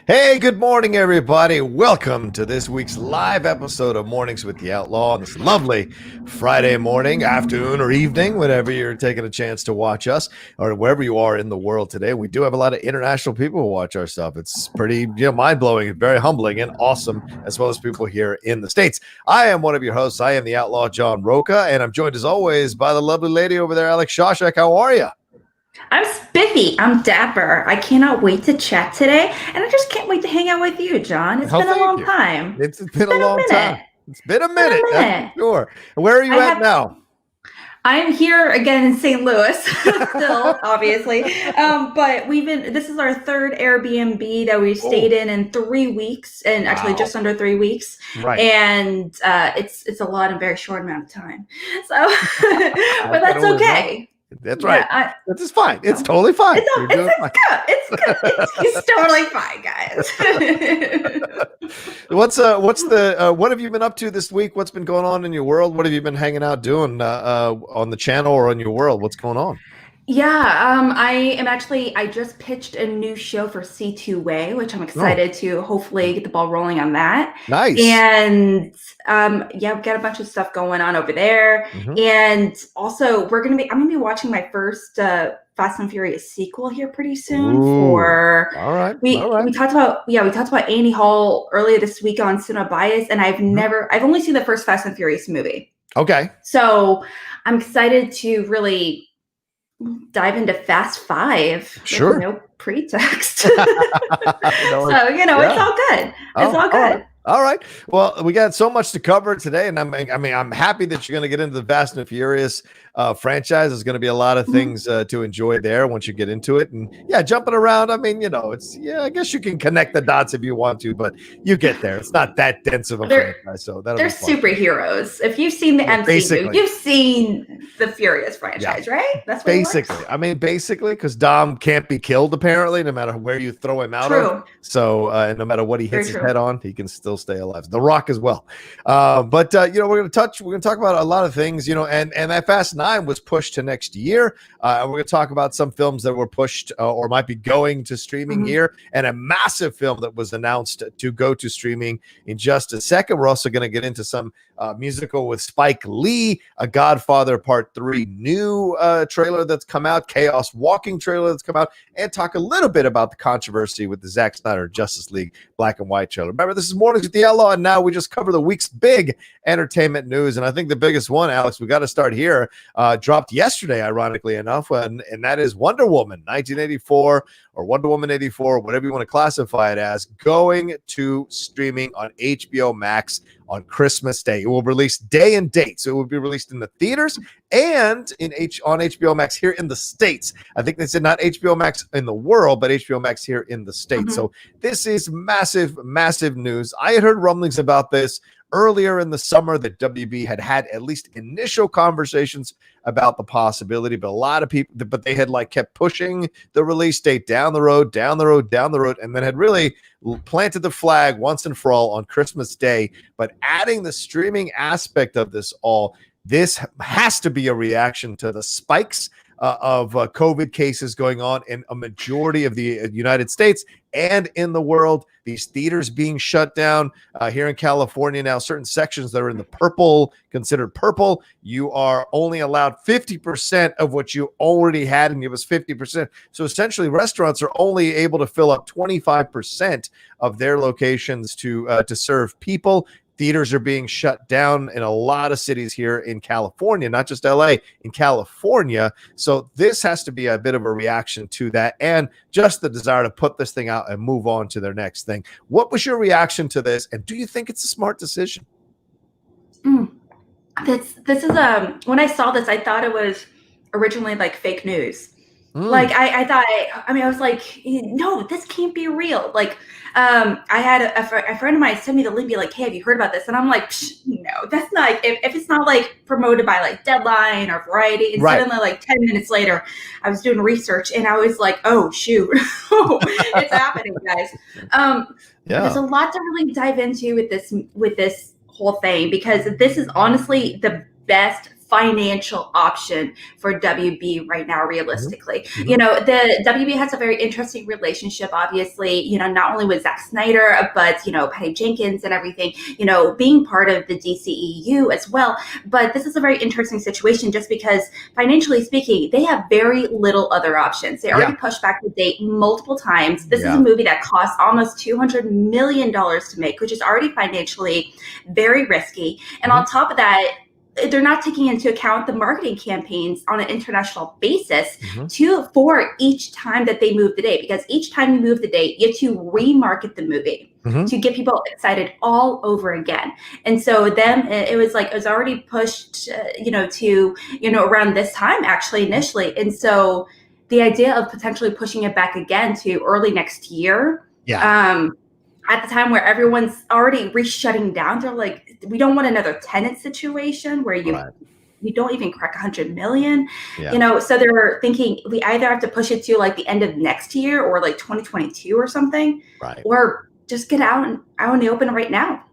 Hey, good morning, everybody. Welcome to this week's live episode of Mornings with the Outlaw on this lovely Friday morning, afternoon, or evening, whenever you're taking a chance to watch us or wherever you are in the world today. We do have a lot of international people who watch our stuff. It's pretty mind-blowing and very humbling and awesome, as well as people here in the States. I am one of your hosts. I am the Outlaw John Rocha, and I'm joined as always by the lovely lady over there, Alex Shashek. How are you? I'm spiffy. I'm dapper. I cannot wait to chat today, and I just can't wait to hang out with you, John. It's been a long time. It's been a long time. It's been a minute. That's for sure. Where are you at now? I'm here again in St. Louis, still, obviously. But this is our third Airbnb that we've stayed in 3 weeks, and actually just under 3 weeks. Right. And it's a lot in a very short amount of time. So, but that's okay. That's right. This is fine. It's totally fine. It's good. It's totally fine, guys. What have you been up to this week? What's been going on in your world? What have you been hanging out doing on the channel or on your world? What's going on? Yeah, I just pitched a new show for C2A, which I'm excited to hopefully get the ball rolling on that. Nice. And we've got a bunch of stuff going on over there. Mm-hmm. And also I'm gonna be watching my first Fast and Furious sequel here pretty soon. We talked about Annie Hall earlier this week on Cinema Bias, and I've only seen the first Fast and Furious movie. Okay. So I'm excited to really dive into Fast 5. Sure. With no pretext. So, it's all good. It's all good. All right. Well, we got so much to cover today, and I'm happy that you're going to get into the Fast and Furious franchise. There's going to be a lot of things to enjoy there once you get into it. And jumping around. I guess you can connect the dots if you want to, but you get there. It's not that dense of a franchise, so they're superheroes. If you've seen the MCU, you've seen the Furious franchise, right? That's what basically, because Dom can't be killed apparently, no matter where you throw him out of. So no matter what he hits his head on, he can still stay alive. The Rock as well. We're going to talk about a lot of things, and that Fast 9 was pushed to next year. We're going to talk about some films that were pushed or might be going to streaming here, and a massive film that was announced to go to streaming in just a second. We're also going to get into some musical with Spike Lee, a Godfather Part III new trailer that's come out, Chaos Walking trailer that's come out, and talk a little bit about the controversy with the Zack Snyder Justice League black and white trailer. Remember, this is Mornings with the Outlaw, and now we just cover the week's big entertainment news. And I think the biggest one, Alex, we got to start here, dropped yesterday, ironically enough, and that is Wonder Woman 1984 or Wonder Woman 84, whatever you want to classify it as, going to streaming on HBOMax on Christmas Day. It will release day and date, so it will be released in the theaters and on HBOMax here in the States. I think they said not HBOMax in the world, but HBOMax here in the States. So this is massive, massive news. I had heard rumblings about this earlier in the summer that WB had at least initial conversations about the possibility, but a lot of people, but they had kept pushing the release date down the road, and then had really planted the flag once and for all on Christmas Day. But adding the streaming aspect of this this has to be a reaction to the spikes of COVID cases going on in a majority of the United States and in the world. These theaters being shut down here in California now, certain sections that are in the purple, considered purple, you are only allowed 50% of what you already had, and it was 50%. So essentially, restaurants are only able to fill up 25% of their locations to serve people. Theaters are being shut down in a lot of cities here in California, not just LA, in California. So this has to be a bit of a reaction to that and just the desire to put this thing out and move on to their next thing. What was your reaction to this? And do you think it's a smart decision? This is when I saw this, I thought it was originally fake news. I thought, I was like, no, this can't be real. I had a friend of mine send me the link, be like, hey, have you heard about this? And I'm like, no, that's not, if it's not promoted by Deadline or Variety. And suddenly 10 minutes later, I was doing research and I was like, oh, shoot, it's happening, guys. There's a lot to really dive into with this whole thing, because this is honestly the best financial option for WB right now, realistically. Mm-hmm. You know, the WB has a very interesting relationship, obviously, you know, not only with Zack Snyder, but, you know, Patty Jenkins and everything, you know, being part of the DCEU as well. But this is a very interesting situation just because financially speaking, they have very little other options. They already pushed back the date multiple times. This is a movie that costs almost $200 million to make, which is already financially very risky. And on top of that, they're not taking into account the marketing campaigns on an international basis for each time that they move the date, because each time you move the date, you have to remarket the movie to get people excited all over again. And so then it was already pushed, you know, to, you know, around this time actually initially. And so the idea of potentially pushing it back again to early next year, at the time where everyone's already shutting down, they're like, we don't want another Tenet situation where you don't even crack 100 million, you know. So they were thinking we either have to push it to like the end of next year or like 2022 or something, or just get out in the open right now.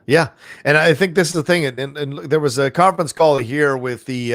Yeah. And I think this is the thing. And there was a conference call here with the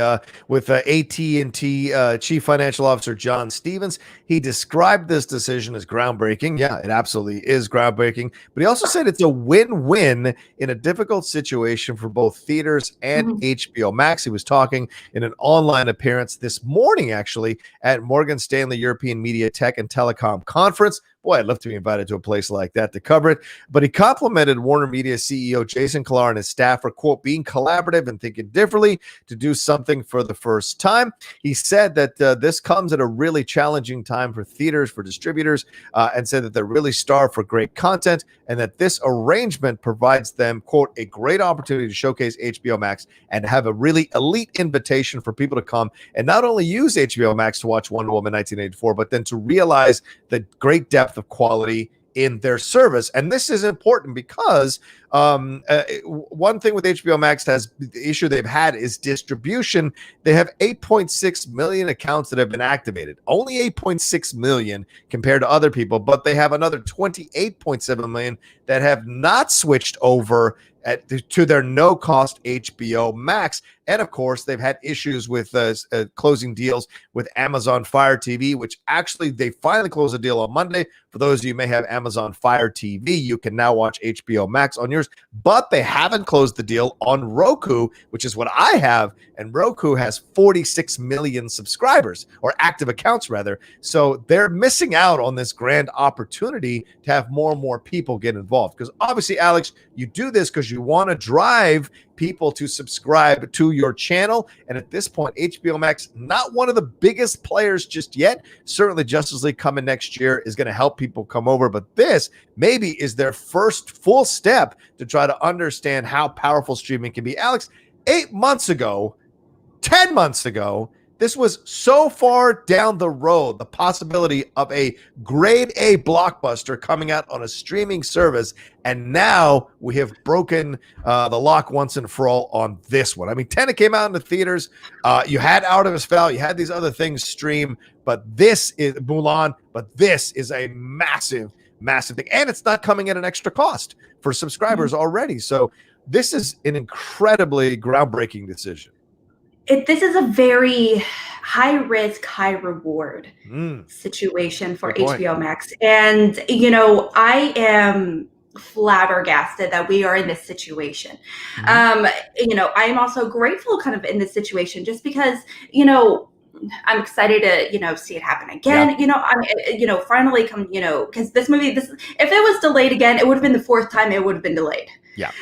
AT&T Chief Financial Officer John Stevens. He described this decision as groundbreaking. Yeah, it absolutely is groundbreaking. But he also said it's a win-win in a difficult situation for both theaters and HBO Max. He was talking in an online appearance this morning, actually, at Morgan Stanley European Media Tech and Telecom Conference. Boy, I'd love to be invited to a place like that to cover it. But he complimented Warner Media CEO Jason Kilar and his staff for, quote, being collaborative and thinking differently to do something for the first time. He said that this comes at a really challenging time for theaters, for distributors, and said that they're really starved for great content and that this arrangement provides them, quote, a great opportunity to showcase HBO Max and have a really elite invitation for people to come and not only use HBO Max to watch Wonder Woman 1984, but then to realize the great depth of quality in their service. And this is important because one thing with HBO Max the issue they've had is distribution. They have 8.6 million accounts that have been activated, only 8.6 million compared to other people, but they have another 28.7 million that have not switched over to their no-cost HBO Max. And of course, they've had issues with closing deals with Amazon Fire TV, which actually they finally closed a deal on Monday. For those of you who may have Amazon Fire TV, you can now watch HBO Max on yours, but they haven't closed the deal on Roku, which is what I have. And Roku has 46 million subscribers, or active accounts rather. So they're missing out on this grand opportunity to have more and more people get involved. Because obviously, Alex, you do this because you want to drive people to subscribe to your channel. And at this point, HBO Max, not one of the biggest players just yet. Certainly Justice League coming next year is going to help people come over. But this maybe is their first full step to try to understand how powerful streaming can be. Alex, 8 months ago, 10 months ago, this was so far down the road, the possibility of a grade A blockbuster coming out on a streaming service. And now we have broken the lock once and for all on this one. I mean, Tenet came out in the theaters. You had Artemis Fowl. You had these other things stream. But this is Mulan. But this is a massive, massive thing. And it's not coming at an extra cost for subscribers already. So this is an incredibly groundbreaking decision. This is a very high risk, high reward situation for HBO Max. And, you know, I am flabbergasted that we are in this situation. You know, I am also grateful kind of in this situation just because, you know, I'm excited to, you know, see it happen again. You know, I'm, you know, finally come, you know, because this movie, if it was delayed again, it would have been the fourth time it would have been delayed.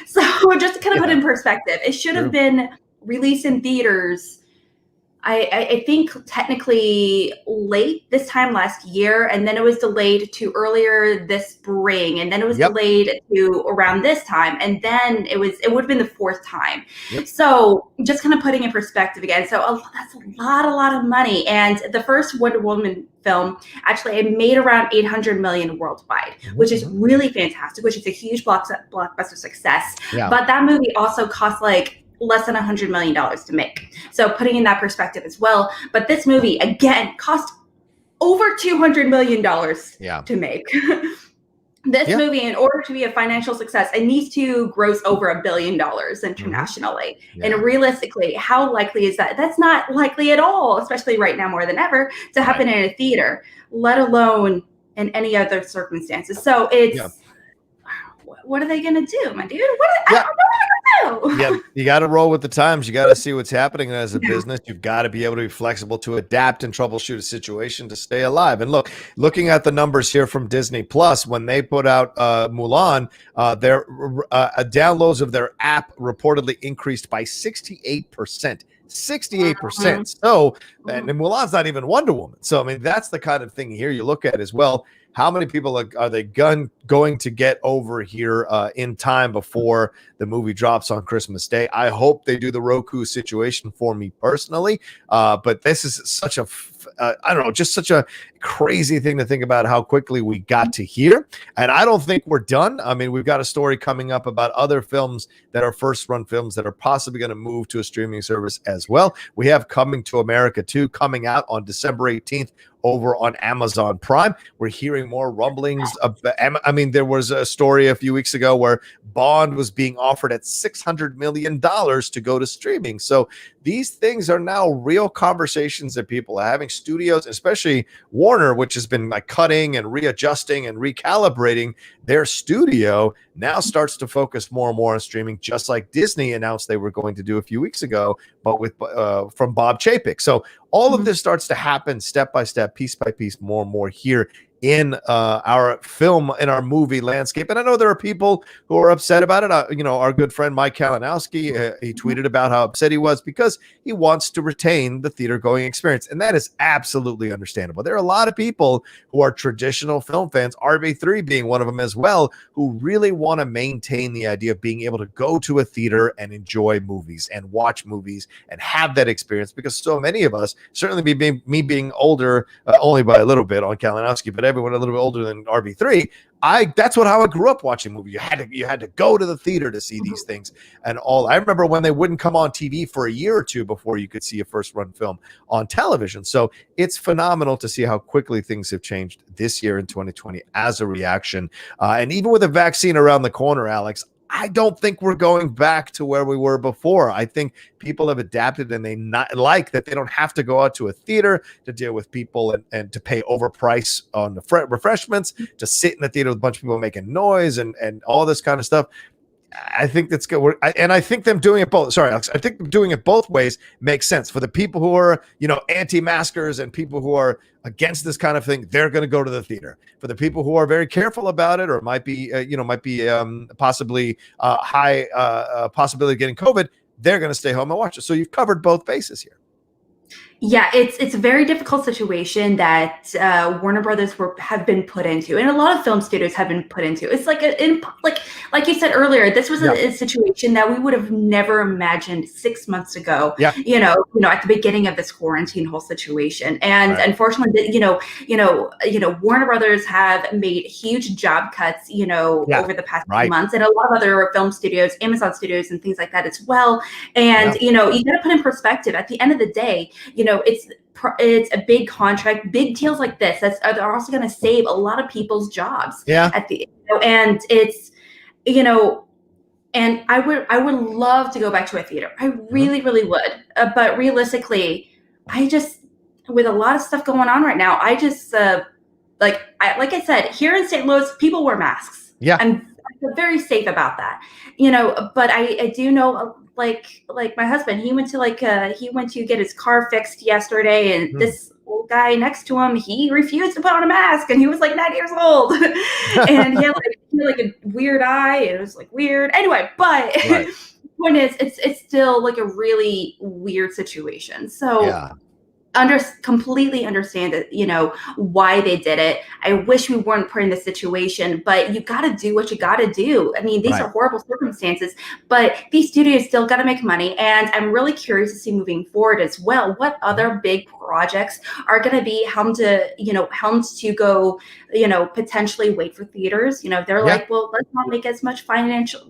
So just to kind of put in perspective, it should have been released in theaters, I think technically late this time last year, and then it was delayed to earlier this spring, and then it was delayed to around this time, and then it would have been the fourth time. So just kind of putting in perspective again, so that's a lot of money. And the first Wonder Woman film actually it made around 800 million worldwide, which is really fantastic, which is a huge blockbuster success. But that movie also cost like less than $100 million to make. So putting in that perspective as well. But this movie, again, cost over $200 million to make. This movie, in order to be a financial success, it needs to gross over $1 billion internationally. And realistically, how likely is that? That's not likely at all, especially right now more than ever, to happen in a theater, let alone in any other circumstances. So it's, what are they going to do, my dude? I don't know what to do. Yeah, you got to roll with the times. You got to see what's happening as a business. You've got to be able to be flexible to adapt and troubleshoot a situation to stay alive. And looking at the numbers here from Disney Plus, when they put out Mulan, their downloads of their app reportedly increased by 68%. 68%. So, and Mulan's not even Wonder Woman. So, I mean, that's the kind of thing here you look at as well. How many people are they going to get over here in time before the movie drops on Christmas Day? I hope they do the Roku situation for me personally. But this is such a, I don't know, just such a crazy thing to think about how quickly we got to here. And I don't think we're done. I mean, we've got a story coming up about other films that are first run films that are possibly going to move to a streaming service as well. We have Coming to America 2 coming out on December 18th over on Amazon Prime. We're hearing more rumblings of, I mean, there was a story a few weeks ago where Bond was being offered at $600 million to go to streaming. So these things are now real conversations that people are having. Studios, especially Warner, which has been like cutting and readjusting and recalibrating their studio, now starts to focus more and more on streaming, just like Disney announced they were going to do a few weeks ago, but with from Bob Chapek. So all of this starts to happen step by step, piece by piece, more and more here in our film, in our movie landscape. And I know there are people who are upset about it. You know, our good friend Mike Kalinowski, he tweeted about how upset he was because he wants to retain the theater going experience. And that is absolutely understandable. There are a lot of people who are traditional film fans, RB3 being one of them as well, who really want to maintain the idea of being able to go to a theater and enjoy movies and watch movies and have that experience, because so many of us, certainly me being older only by a little bit on Kalinowski, but everyone a little bit older than RB3, that's how I grew up watching movies. You had to go to the theater to see these things and all. I remember when they wouldn't come on TV for a year or two before you could see a first run film on television. So it's phenomenal to see how quickly things have changed this year in 2020 as a reaction. And even with a vaccine around the corner, Alex, I don't think we're going back to where we were before. I think people have adapted, and they not like that they don't have to go out to a theater to deal with people and to pay overprice on the refreshments, to sit in the theater with a bunch of people making noise and all this kind of stuff. I think that's good. And I think them doing it both. Sorry, Alex. I think doing it both ways makes sense for the people who are, anti-maskers and people who are against this kind of thing. They're going to go to the theater. For the people who are very careful about it, or might be possibly high possibility of getting COVID, they're going to stay home and watch it. So you've covered both bases here. Yeah, it's a very difficult situation that Warner Brothers have been put into, and a lot of film studios have been put into. It's like like you said earlier, this was a situation that we would have never imagined 6 months ago. Yeah. At the beginning of this quarantine whole situation, and unfortunately, Warner Brothers have made huge job cuts, over the past few months, and a lot of other film studios, Amazon studios, and things like that as well. And you got to put in perspective. At the end of the day, it's a big contract, big deals like this are also going to save a lot of people's jobs. Yeah. And it's, and I would love to go back to a theater. I really, really would. But realistically, with a lot of stuff going on right now, I just, like I said, here in St. Louis, people wear masks. Yeah. I'm very safe about that, but I do know, like my husband, he went to get his car fixed yesterday, and this old guy next to him, he refused to put on a mask, and he was like 9 years old, and he had like a weird eye, and it was like weird. Anyway, but the point is, it's still like a really weird situation. So completely understand it, why they did it. I wish we weren't put in this situation, but you got to do what you got to do. I mean, these are horrible circumstances, but these studios still got to make money. And I'm really curious to see moving forward as well, what other big projects are going to be helmed to go, potentially wait for theaters. They're like, well, let's not make as much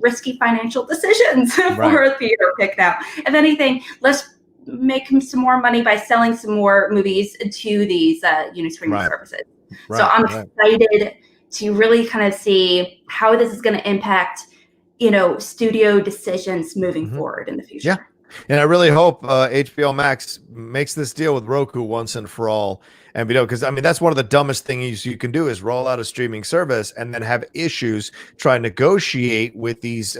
risky financial decisions for a theater pick now. If anything, let's make some more money by selling some more movies to these streaming services. So I'm excited to really kind of see how this is going to impact, studio decisions moving forward in the future. Yeah. And I really hope HBO Max makes this deal with Roku once and for all. And because that's one of the dumbest things you can do is roll out a streaming service and then have issues trying to negotiate with these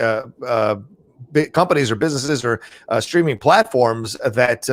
big companies or businesses or streaming platforms that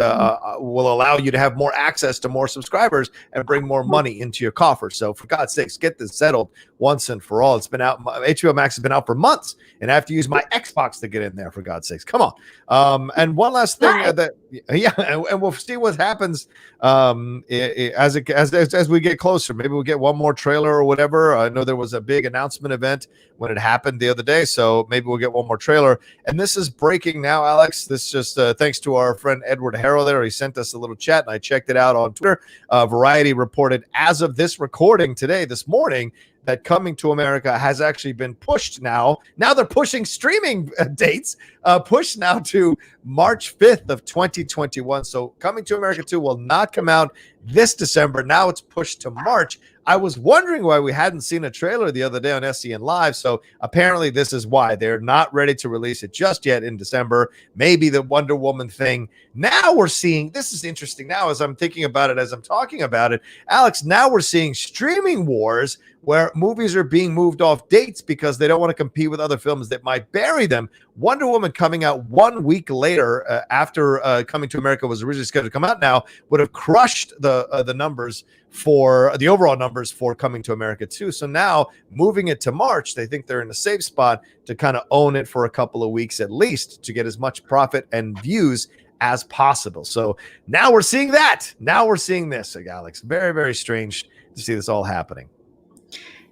will allow you to have more access to more subscribers and bring more money into your coffers. So for God's sakes, get this settled once and for all. It's been out. HBO Max has been out for months, and I have to use my Xbox to get in there. For God's sakes, come on. And one last thing and we'll see what happens as we get closer. Maybe we'll get one more trailer or whatever. I know there was a big announcement event when it happened the other day, so maybe we'll get one more trailer. And this is breaking now, Alex. This just thanks to our friend Edward Harrow there. He sent us a little chat, and I checked it out on Twitter. Variety reported as of this recording this morning, that Coming to America has actually been pushed now. Now they're pushing streaming dates, pushed now to March 5th of 2021. So Coming to America 2 will not come out this December. Now it's pushed to March. I was wondering why we hadn't seen a trailer the other day on SCN Live. So apparently this is why they're not ready to release it just yet in December. Maybe the Wonder Woman thing. Now we're seeing, this is interesting now as I'm thinking about it, as I'm talking about it, Alex, now we're seeing streaming wars where movies are being moved off dates because they don't want to compete with other films that might bury them. Wonder Woman coming out 1 week later after Coming to America was originally scheduled to come out now would have crushed the numbers for the overall numbers for Coming to America 2. So now moving it to March, they think they're in a safe spot to kind of own it for a couple of weeks at least to get as much profit and views as possible. So now we're seeing that. Now we're seeing this, Alex. Very, very strange to see this all happening.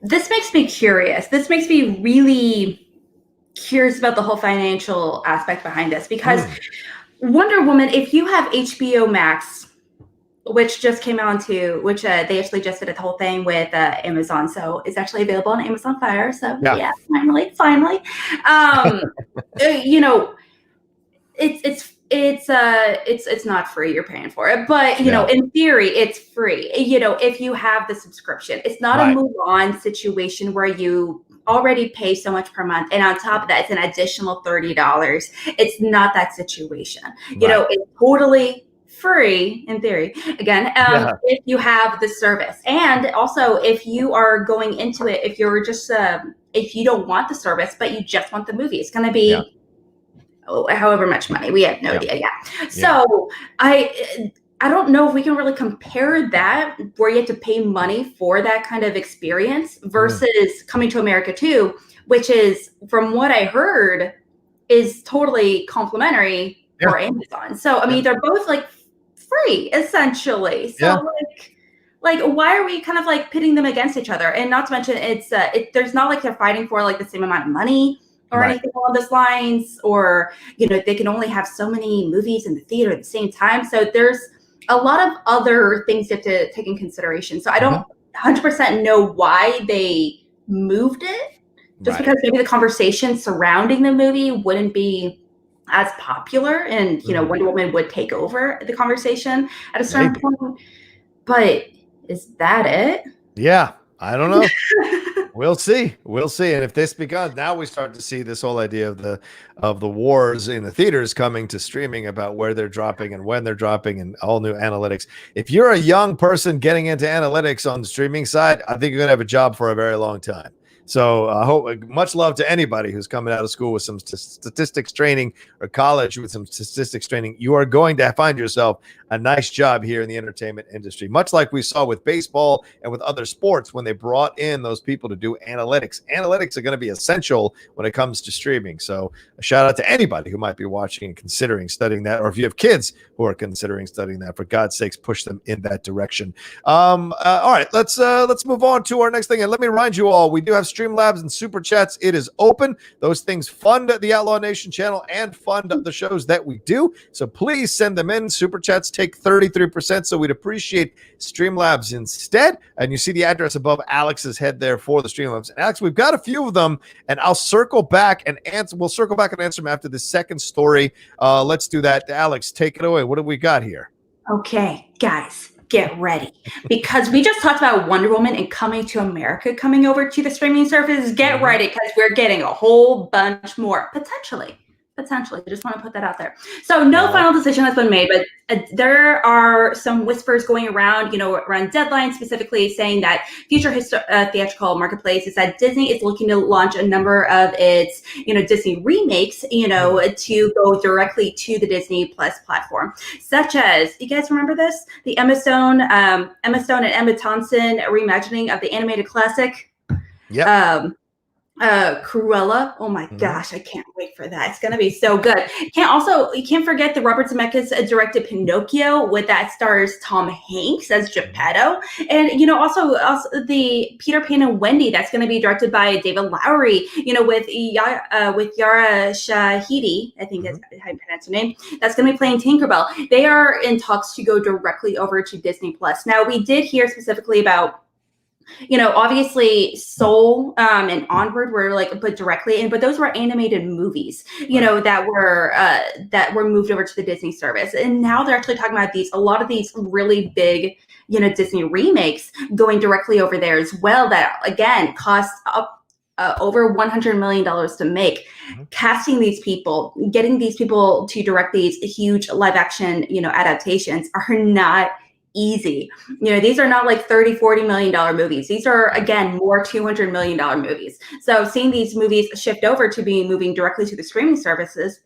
This makes me curious. This makes me really curious about the whole financial aspect behind this because Wonder Woman, if you have HBO which just came on to, which they actually just did a whole thing with Amazon. So it's actually available on Amazon Fire. So yeah finally. It's not free. You're paying for it, but in theory, it's free. If you have the subscription, it's not a Mulan situation where you already pay so much per month, and on top of that, it's an additional $30. It's not that situation. It's totally free in theory. Again, if you have the service, and also if you are going into it, if you're just if you don't want the service but you just want the movie, it's going to be. However much money, we have no idea. So I don't know if we can really compare that where you have to pay money for that kind of experience versus Coming to America 2, which is, from what I heard, is totally complimentary for Amazon. So they're both like free essentially. So like why are we kind of like pitting them against each other? And not to mention there's not like they're fighting for like the same amount of money or anything along those lines, or they can only have so many movies in the theater at the same time. So there's a lot of other things you have to take in consideration. So I don't 100% know why they moved it, just because maybe the conversation surrounding the movie wouldn't be as popular, and Wonder Woman would take over the conversation at a certain point. But is that it? Yeah, I don't know. We'll see. And if this becomes, now we start to see this whole idea of the wars in the theaters coming to streaming about where they're dropping and when they're dropping and all new analytics. If you're a young person getting into analytics on the streaming side, I think you're going to have a job for a very long time. So I hope, much love to anybody who's coming out of school with some statistics training or college with some statistics training. You are going to find yourself a nice job here in the entertainment industry, much like we saw with baseball and with other sports when they brought in those people to do analytics. Analytics are going to be essential when it comes to streaming. So a shout out to anybody who might be watching and considering studying that, or if you have kids who are considering studying that, for God's sakes, push them in that direction. All right, let's move on to our next thing. And let me remind you all, we do have Streamlabs and SuperChats. It is open. Those things fund the Outlaw Nation channel and fund the shows that we do. So please send them in. SuperChats take 33%, so we'd appreciate Streamlabs instead. And you see the address above Alex's head there for the Streamlabs. And Alex, we've got a few of them, and I'll circle back and answer. We'll circle back and answer them after the second story. Let's do that. Alex, take it away. What do we got here? Okay, guys, get ready, because we just talked about Wonder Woman and Coming to America coming over to the streaming service. Get ready, because we're getting a whole bunch more, potentially. I just want to put that out there. So no final decision has been made, but there are some whispers going around, around deadlines, specifically saying that future theatrical marketplace is that Disney is looking to launch a number of its, Disney remakes, to go directly to the Disney Plus platform, such as, you guys remember this? The Emma Stone and Emma Thompson reimagining of the animated classic. Yep. Cruella. Oh my gosh, I can't wait for that. It's gonna be so good. You can't forget the Robert Zemeckis directed Pinocchio, with that stars Tom Hanks as Geppetto, and also the Peter Pan and Wendy that's gonna be directed by David Lowery. With Yara Shahidi, I think that's how you pronounce her name. That's gonna be playing Tinkerbell. They are in talks to go directly over to Disney Plus. Now, we did hear specifically about, obviously Soul and Onward were put directly in, but those were animated movies, that were moved over to the Disney service. And now they're actually talking about a lot of these really big, Disney remakes going directly over there as well, that again cost up over $100 million to make. Casting these people, getting these people to direct these huge live action, adaptations are not easy. These are not like $30-40 million movies. These are, again, more $200 million movies. So seeing these movies shift over to moving directly to the streaming services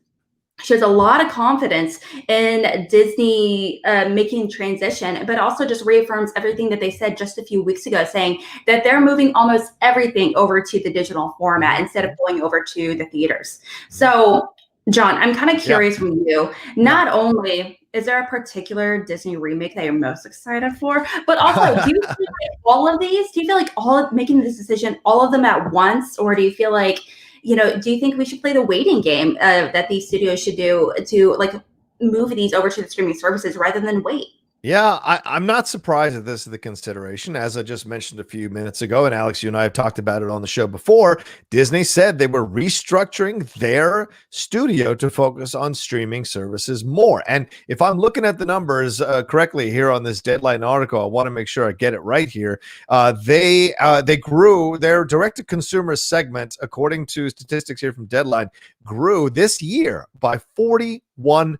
shows a lot of confidence in Disney making transition, but also just reaffirms everything that they said just a few weeks ago, saying that they're moving almost everything over to the digital format instead of going over to the theaters. So, John, I'm kind of curious from you, not only is there a particular Disney remake that you're most excited for, but also, do you feel like all of these, making this decision, all of them at once, or do you feel like, do you think we should play the waiting game that these studios should do to move these over to the streaming services rather than wait? Yeah, I'm not surprised that this is the consideration. As I just mentioned a few minutes ago, and Alex, you and I have talked about it on the show before, Disney said they were restructuring their studio to focus on streaming services more. And if I'm looking at the numbers correctly here on this Deadline article, I want to make sure I get it right here. They grew their direct-to-consumer segment, according to statistics here from Deadline, grew this year by 41%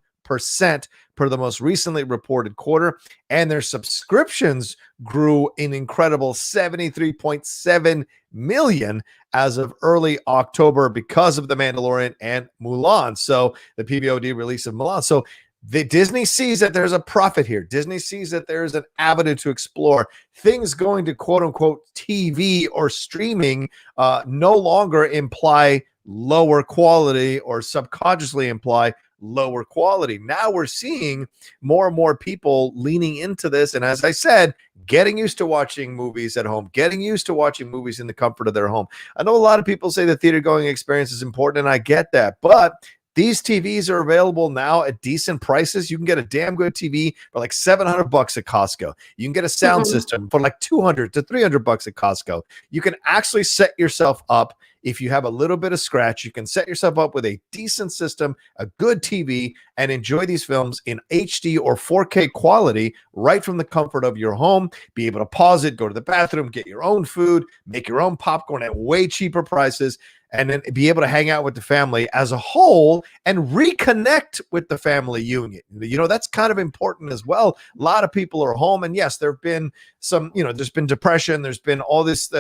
per the most recently reported quarter, and their subscriptions grew an incredible 73.7 million as of early October because of The Mandalorian and Mulan. So the PVOD release of Mulan. So Disney sees that there's a profit here. Disney sees that there's an avenue to explore. Things going to quote unquote TV or streaming no longer imply lower quality or subconsciously imply lower quality. Now we're seeing more and more people leaning into this. And as I said, getting used to watching movies at home, getting used to watching movies in the comfort of their home. I know a lot of people say the theater going experience is important, and I get that, but these TVs are available now at decent prices. You can get a damn good TV for like $700 at Costco. You can get a sound system for like $200 to $300 at Costco. You can actually set yourself up. If you have a little bit of scratch, you can set yourself up with a decent system, a good TV, and enjoy these films in HD or 4K quality right from the comfort of your home. Be able to pause it, go to the bathroom, get your own food, make your own popcorn at way cheaper prices, and then be able to hang out with the family as a whole and reconnect with the family unit. That's kind of important as well. A lot of people are home, and yes, there have been some, there's been depression, there's been all this,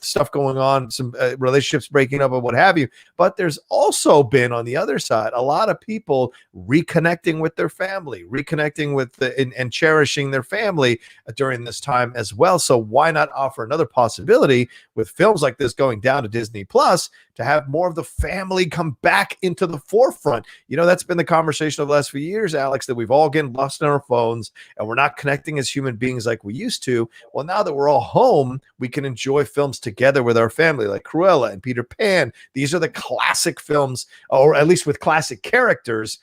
stuff going on, some relationships breaking up and what have you. But there's also been, on the other side, a lot of people reconnecting with their family, reconnecting with and cherishing their family during this time as well. So why not offer another possibility with films like this going down to Disney Plus to have more of the family come back into the forefront? That's been the conversation of the last few years, Alex, that we've all getting lost in our phones and we're not connecting as human beings like we used to. Well, now that we're all home, we can enjoy films together with our family, like Cruella and Peter Pan. These are the classic films, or at least with classic characters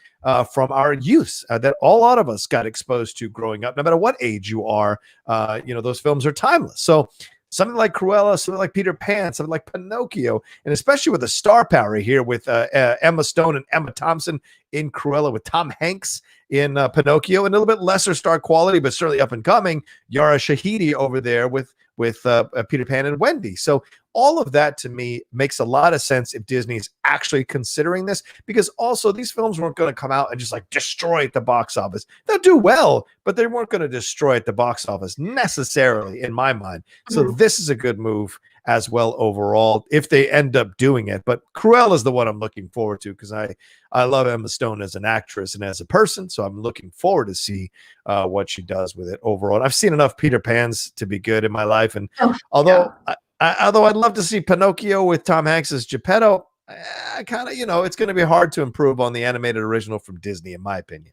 from our youth that a lot of us got exposed to growing up. No matter what age you are, those films are timeless. So something like Cruella, something like Peter Pan, something like Pinocchio, and especially with the star power here with Emma Stone and Emma Thompson in Cruella, with Tom Hanks in Pinocchio, and a little bit lesser star quality, but certainly up and coming, Yara Shahidi over there with Peter Pan and Wendy. So all of that to me makes a lot of sense if Disney is actually considering this, because also these films weren't going to come out and just like destroy at the box office. They'll do well, but they weren't going to destroy at the box office necessarily, in my mind. So this is a good move as well overall if they end up doing it. But Cruella is the one I'm looking forward to, because I love Emma Stone as an actress and as a person, so I'm looking forward to see what she does with it overall. And I've seen enough Peter Pans to be good in my life, and although I'd love to see Pinocchio with Tom Hanks as Geppetto, I kind of, it's going to be hard to improve on the animated original from Disney, in my opinion.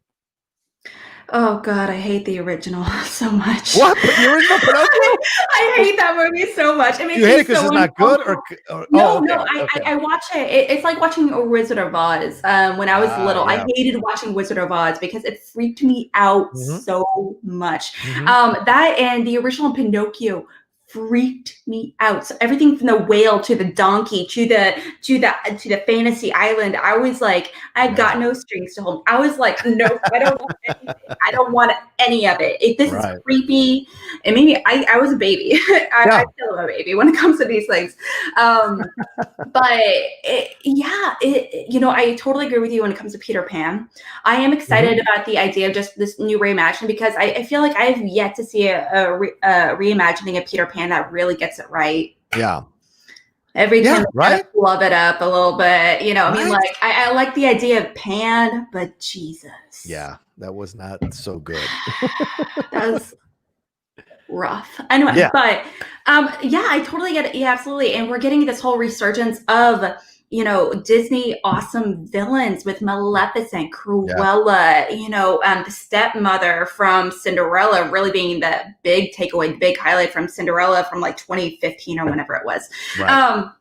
Oh God, I hate the original so much. What? The original Pinocchio? I hate that movie so much. I mean, you hate it because it's not good, or no? I watch it. It's like watching a Wizard of Oz. When I was little, I hated watching Wizard of Oz because it freaked me out so much. That and the original Pinocchio freaked me out. So everything from the whale to the donkey to the fantasy island, I was like, I've got no strings to hold. I was like, no, I don't want anything. I don't want any of it. If this is creepy, and maybe I was a baby. I still am a baby when it comes to these things. But I totally agree with you when it comes to Peter Pan. I am excited about the idea of just this new reimagining, because I feel like I've yet to see a reimagining of Peter Pan that really gets it right. Yeah. Every time I love it up a little bit, I mean, like I like the idea of Pan, but Jesus. Yeah, that was not so good. That was rough. Anyway, but I totally get it. Yeah, absolutely. And we're getting this whole resurgence of Disney awesome villains with Maleficent, Cruella, the stepmother from Cinderella really being the big takeaway, the big highlight from Cinderella from like 2015 or whenever it was. Right.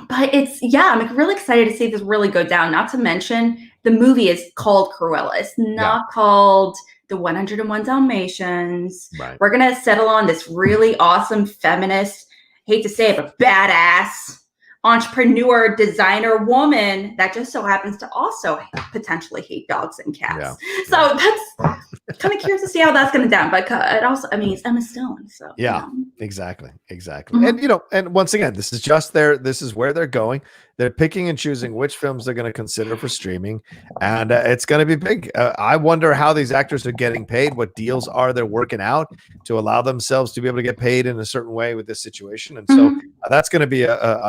But I'm really excited to see this really go down. Not to mention the movie is called Cruella. It's not called the 101 Dalmatians. Right. We're going to settle on this really awesome feminist, hate to say it, but badass entrepreneur designer woman that just so happens to also potentially hate dogs and cats. So that's kind of curious to see how that's going to down. But it also, I mean, it's Emma Stone. So exactly. And and once again, this is where they're going. They're picking and choosing which films they're going to consider for streaming, and it's going to be big. I wonder how these actors are getting paid. What deals are they working out to allow themselves to be able to get paid in a certain way with this situation? And so that's going to be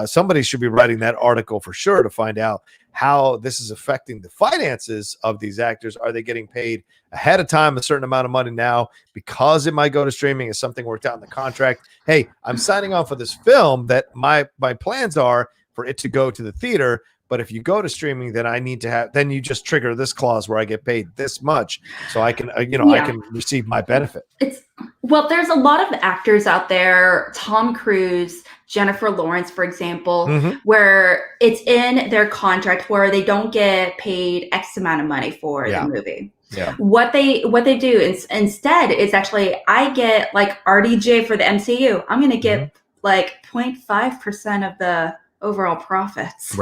somebody should be writing that article for sure to find out how this is affecting the finances of these actors. Are they getting paid ahead of time a certain amount of money now because it might go to streaming? Is something worked out in the contract? Hey, I'm signing on for this film that my plans are for it to go to the theater, but if you go to streaming, then I need to have, then you just trigger this clause where I get paid this much, so I can, I can receive my benefit. There's a lot of actors out there, Tom Cruise, Jennifer Lawrence, for example, where it's in their contract where they don't get paid X amount of money for the movie. Yeah. What they do is instead is actually, I get like RDJ for the MCU. I'm going to get like 0.5% of the overall profits,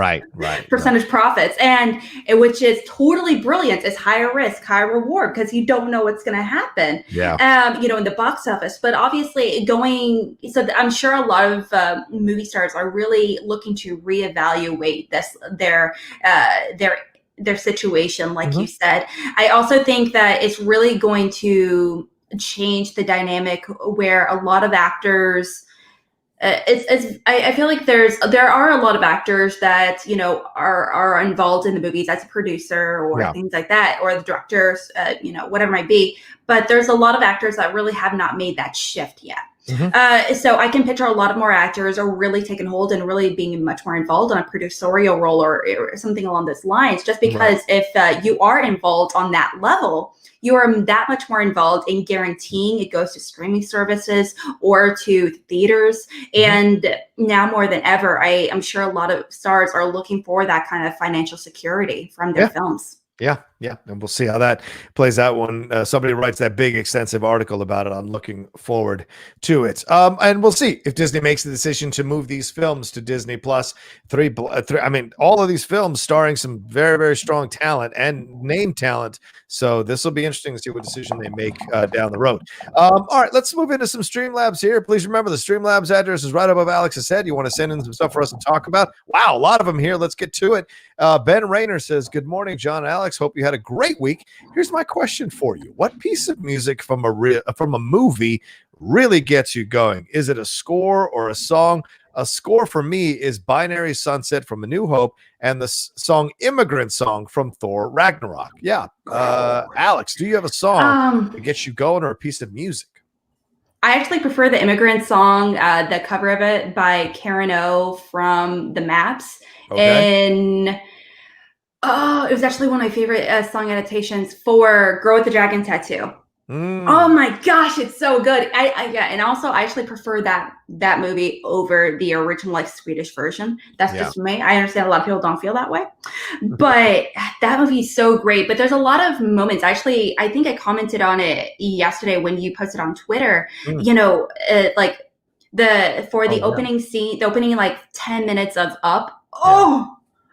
percentage profits, and which is totally brilliant. It's higher risk, higher reward, because you don't know what's going to happen in the box office. But obviously I'm sure a lot of movie stars are really looking to reevaluate their situation, like you said. I also think that it's really going to change the dynamic where a lot of actors, I feel like there are a lot of actors that are involved in the movies as a producer or things like that, or the directors, whatever it might be. But there's a lot of actors that really have not made that shift yet. So I can picture a lot of more actors are really taking hold and really being much more involved in a producerial role or something along those lines. Just because if you are involved on that level, you are that much more involved in guaranteeing it goes to streaming services or to theaters. And now more than ever, I'm sure a lot of stars are looking for that kind of financial security from their films. Yeah, Yeah, and we'll see how that plays out when somebody writes that big, extensive article about it. I'm looking forward to it. And we'll see if Disney makes the decision to move these films to Disney Plus. I mean, all of these films starring some very, very strong talent and name talent. So this will be interesting to see what decision they make down the road. All right, let's move into some Streamlabs here. Please remember the Streamlabs address is right above Alex's head. You want to send in some stuff for us to talk about? Wow, a lot of them here. Let's get to it. Ben Rayner says, good morning, John and Alex. Hope you had a great week. Here's my question for you. What piece of music from a movie really gets you going? Is it a score or a song? A score for me is Binary Sunset from A New Hope and the song Immigrant Song from Thor Ragnarok. Yeah. Alex, do you have a song that gets you going or a piece of music? I actually prefer the Immigrant Song, the cover of it by Karen O from The Maps. Okay. And it was actually one of my favorite song adaptations for Girl with the Dragon Tattoo. Oh my gosh, it's so good. And also I actually prefer that movie over the original like Swedish version. That's just me. I understand a lot of people don't feel that way, but that movie is so great. But there's a lot of moments. Actually, I think I commented on it yesterday when you posted on Twitter. You know, like the opening scene, the opening like 10 minutes of Up.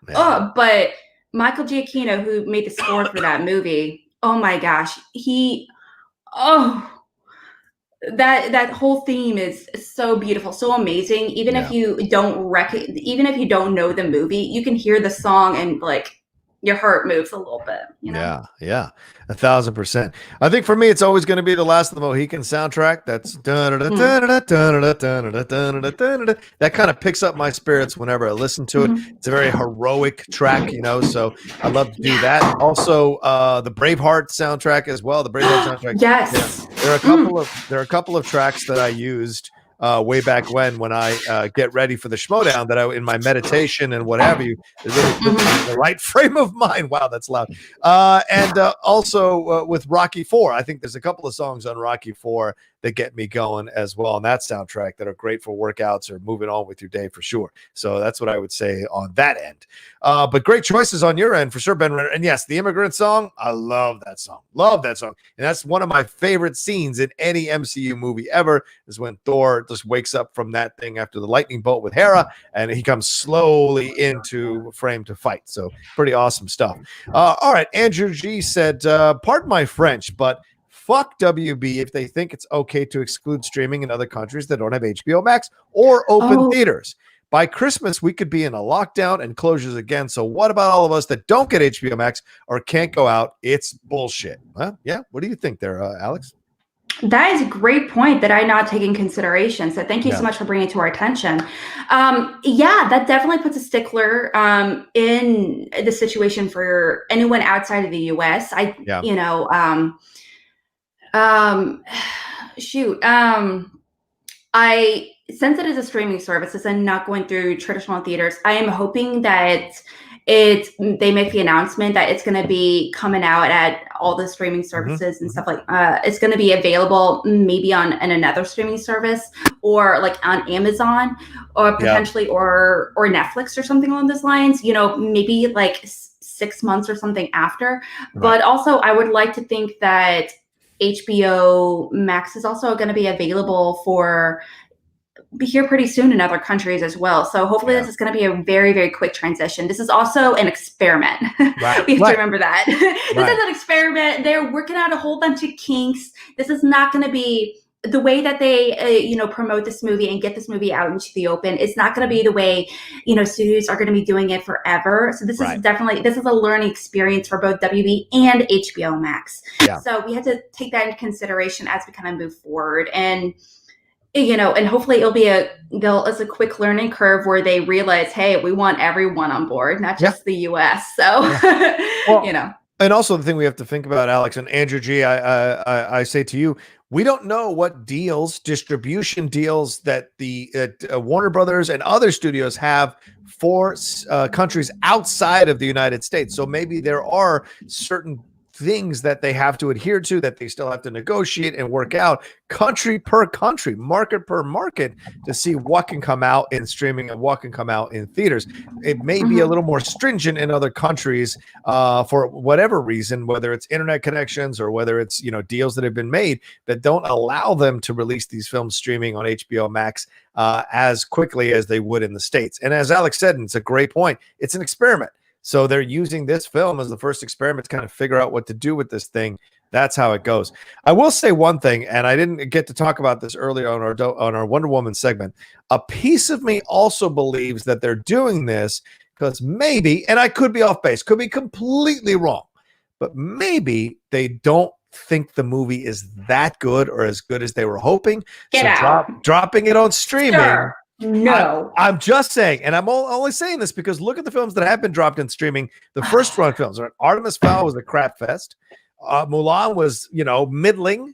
But Michael Giacchino, who made the score for that movie, oh my gosh, that whole theme is so beautiful, so amazing. Even if you don't know the movie, you can hear the song and like your heart moves a little bit. You know? Yeah, 1,000%. I think for me, it's always going to be the Last of the Mohicans soundtrack. That's that kind of picks up my spirits whenever I listen to it. It's a very heroic track, you know. So I love to do that. Also, the Braveheart soundtrack as well. The Braveheart soundtrack. Yes. There are a couple of tracks that I used way back when I get ready for the Schmodown that in my meditation and what have you, is really the right frame of mind. Wow, that's loud. And also with Rocky IV, I think there's a couple of songs on Rocky IV that get me going as well on that soundtrack that are great for workouts or moving on with your day for sure. So that's what I would say on that end. But great choices on your end for sure, Ben Renner. And yes, the Immigrant Song, I love that song. Love that song. And that's one of my favorite scenes in any MCU movie ever is when Thor just wakes up from that thing after the lightning bolt with Hera and he comes slowly into frame to fight. So pretty awesome stuff. All right. Andrew G said, pardon my French, but fuck WB if they think it's okay to exclude streaming in other countries that don't have HBO Max or open theaters. By Christmas, we could be in a lockdown and closures again. So what about all of us that don't get HBO Max or can't go out? It's bullshit. Well, yeah. What do you think there, Alex? That is a great point that I not take in consideration. So thank you so much for bringing it to our attention. That definitely puts a stickler in the situation for anyone outside of the US. Since it is a streaming service and not going through traditional theaters, I am hoping that they make the announcement that it's going to be coming out at all the streaming services and stuff like it's going to be available maybe on another streaming service or like on Amazon or potentially or Netflix or something along those lines, you know, maybe like 6 months or something after. Right. But also I would like to think that HBO Max is also going to be available for here pretty soon in other countries as well. So hopefully this is going to be a very, very quick transition. This is also an experiment. Right. We have to remember that. This is an experiment. They're working out a whole bunch of kinks. This is not going to be the way that they, promote this movie and get this movie out into the open. It's not going to be the way, studios are going to be doing it forever. So this is definitely, this is a learning experience for both WB and HBO Max. Yeah. So we have to take that into consideration as we kind of move forward. And and hopefully it's a quick learning curve where they realize, hey, we want everyone on board, not just the US. So, well, And also the thing we have to think about, Alex, and Andrew G, I say to you, we don't know what distribution deals that the Warner Brothers and other studios have for countries outside of the United States. So maybe there are certain things that they have to adhere to, that they still have to negotiate and work out country per country, market per market, to see what can come out in streaming and what can come out in theaters. It may be a little more stringent in other countries for whatever reason, whether it's internet connections or whether it's, you know, deals that have been made that don't allow them to release these films streaming on HBO Max as quickly as they would in the States. And as Alex said, and it's a great point, it's an experiment. So they're using this film as the first experiment to kind of figure out what to do with this thing. That's how it goes. I will say one thing, and I didn't get to talk about this earlier on our Wonder Woman segment. A piece of me also believes that they're doing this because maybe, and I could be off base, could be completely wrong, but maybe they don't think the movie is that good or as good as they were hoping. Dropping it on streaming. Sure. No, I'm just saying, and I'm only saying this because look at the films that have been dropped in streaming. The first run films, right? Artemis Fowl was a crap fest. Mulan was, you know, middling.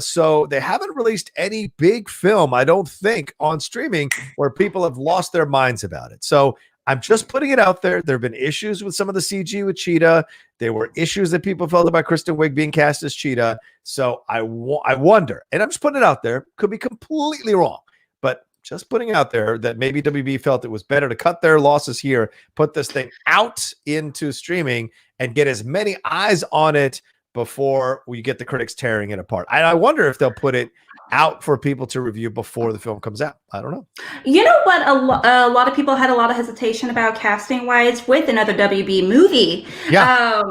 So they haven't released any big film, I don't think, on streaming where people have lost their minds about it. So I'm just putting it out there. There have been issues with some of the CG with Cheetah. There were issues that people felt about Kristen Wiig being cast as Cheetah. So I wonder, and I'm just putting it out there, could be completely wrong, but just putting out there that maybe WB felt it was better to cut their losses here, put this thing out into streaming and get as many eyes on it before we get the critics tearing it apart. And I wonder if they'll put it out for people to review before the film comes out. I don't know. You know what? A lot of people had a lot of hesitation about casting wise with another WB movie. Yeah.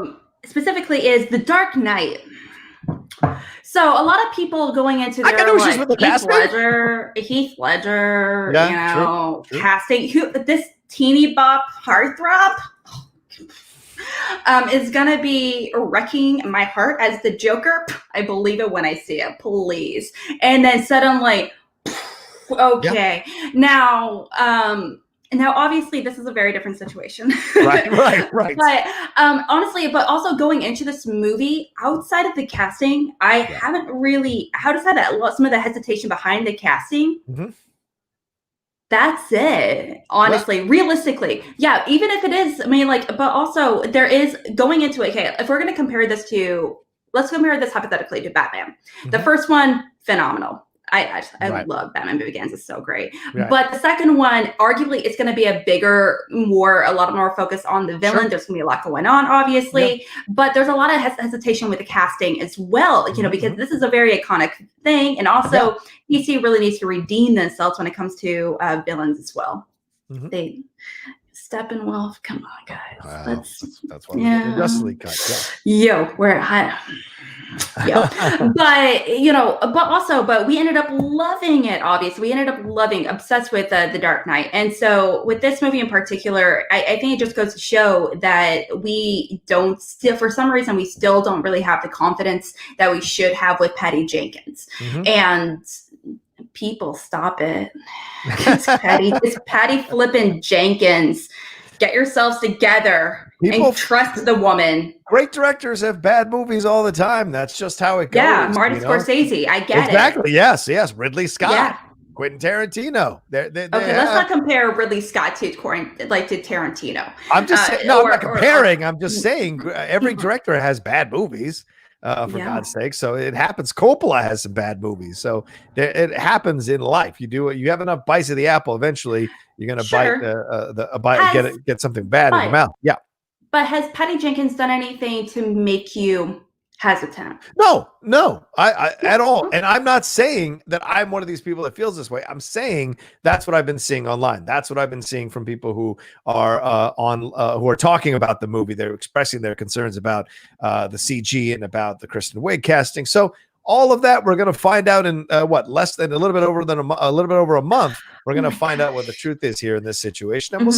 Specifically is The Dark Knight. So a lot of people going into their Heath Ledger, yeah, you know, true. Casting this teeny bop heartthrob is gonna be wrecking my heart as the Joker. I believe it when I see it, please. And then suddenly, okay, yeah. Now, obviously, this is a very different situation. Right. But honestly, but also going into this movie, outside of the casting, I haven't really, some of the hesitation behind the casting. Mm-hmm. That's it, honestly, realistically. Yeah, even if it is, I mean, like, but also there is going into it, okay, if we're going to compare this to, let's compare this hypothetically to Batman. Mm-hmm. The first one, phenomenal. I love Batman Begins. It's so great. Right. But the second one, arguably, it's going to be a lot more focus on the villain. Sure. There's going to be a lot going on, obviously. Yeah. But there's a lot of hesitation with the casting as well, you know, because this is a very iconic thing. And also, DC really needs to redeem themselves when it comes to villains as well. Mm-hmm. They Steppenwolf, come on, guys. That's why we get the Justice League cut. Yeah. But we ended up loving it. Obviously, we ended up obsessed with The Dark Knight. And so, with this movie in particular, I think it just goes to show that for some reason, we still don't really have the confidence that we should have with Patty Jenkins. Mm-hmm. And people, stop it. It's Patty flippin' Jenkins. Get yourselves together and trust the woman. Great directors have bad movies all the time. That's just how it goes. Yeah, Martin Scorsese. I get it. Exactly. Yes. Ridley Scott, Quentin Tarantino. Let's not compare Ridley Scott to Tarantino. I'm just saying, I'm not comparing. I'm just saying every director has bad movies. For God's sake. So it happens. Coppola has some bad movies. So it happens in life. You have enough bites of the apple. Eventually you're going to get something bad in your mouth. Yeah. But has Patty Jenkins done anything to make you hesitant? No, I at all. And I'm not saying that I'm one of these people that feels this way. I'm saying that's what I've been seeing online. That's what I've been seeing from people who are who are talking about the movie. They're expressing their concerns about the CG and about the Kristen Wiig casting. So all of that we're going to find out in less than a little bit over a month. We're going to find out what the truth is here in this situation, and we'll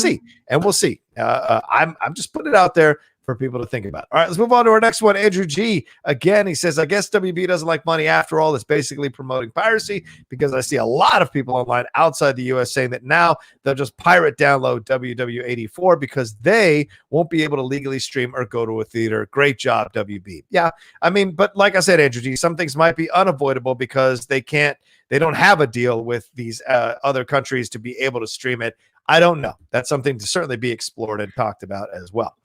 see. I'm just putting it out there for people to think about. All right, let's move on to our next one. Andrew G. Again, he says, I guess WB doesn't like money after all. It's basically promoting piracy because I see a lot of people online outside the U.S. saying that now they'll just pirate download WW84 because they won't be able to legally stream or go to a theater. Great job, WB. Yeah, I mean, but like I said, Andrew G., some things might be unavoidable because they don't have a deal with these other countries to be able to stream it. I don't know. That's something to certainly be explored and talked about as well.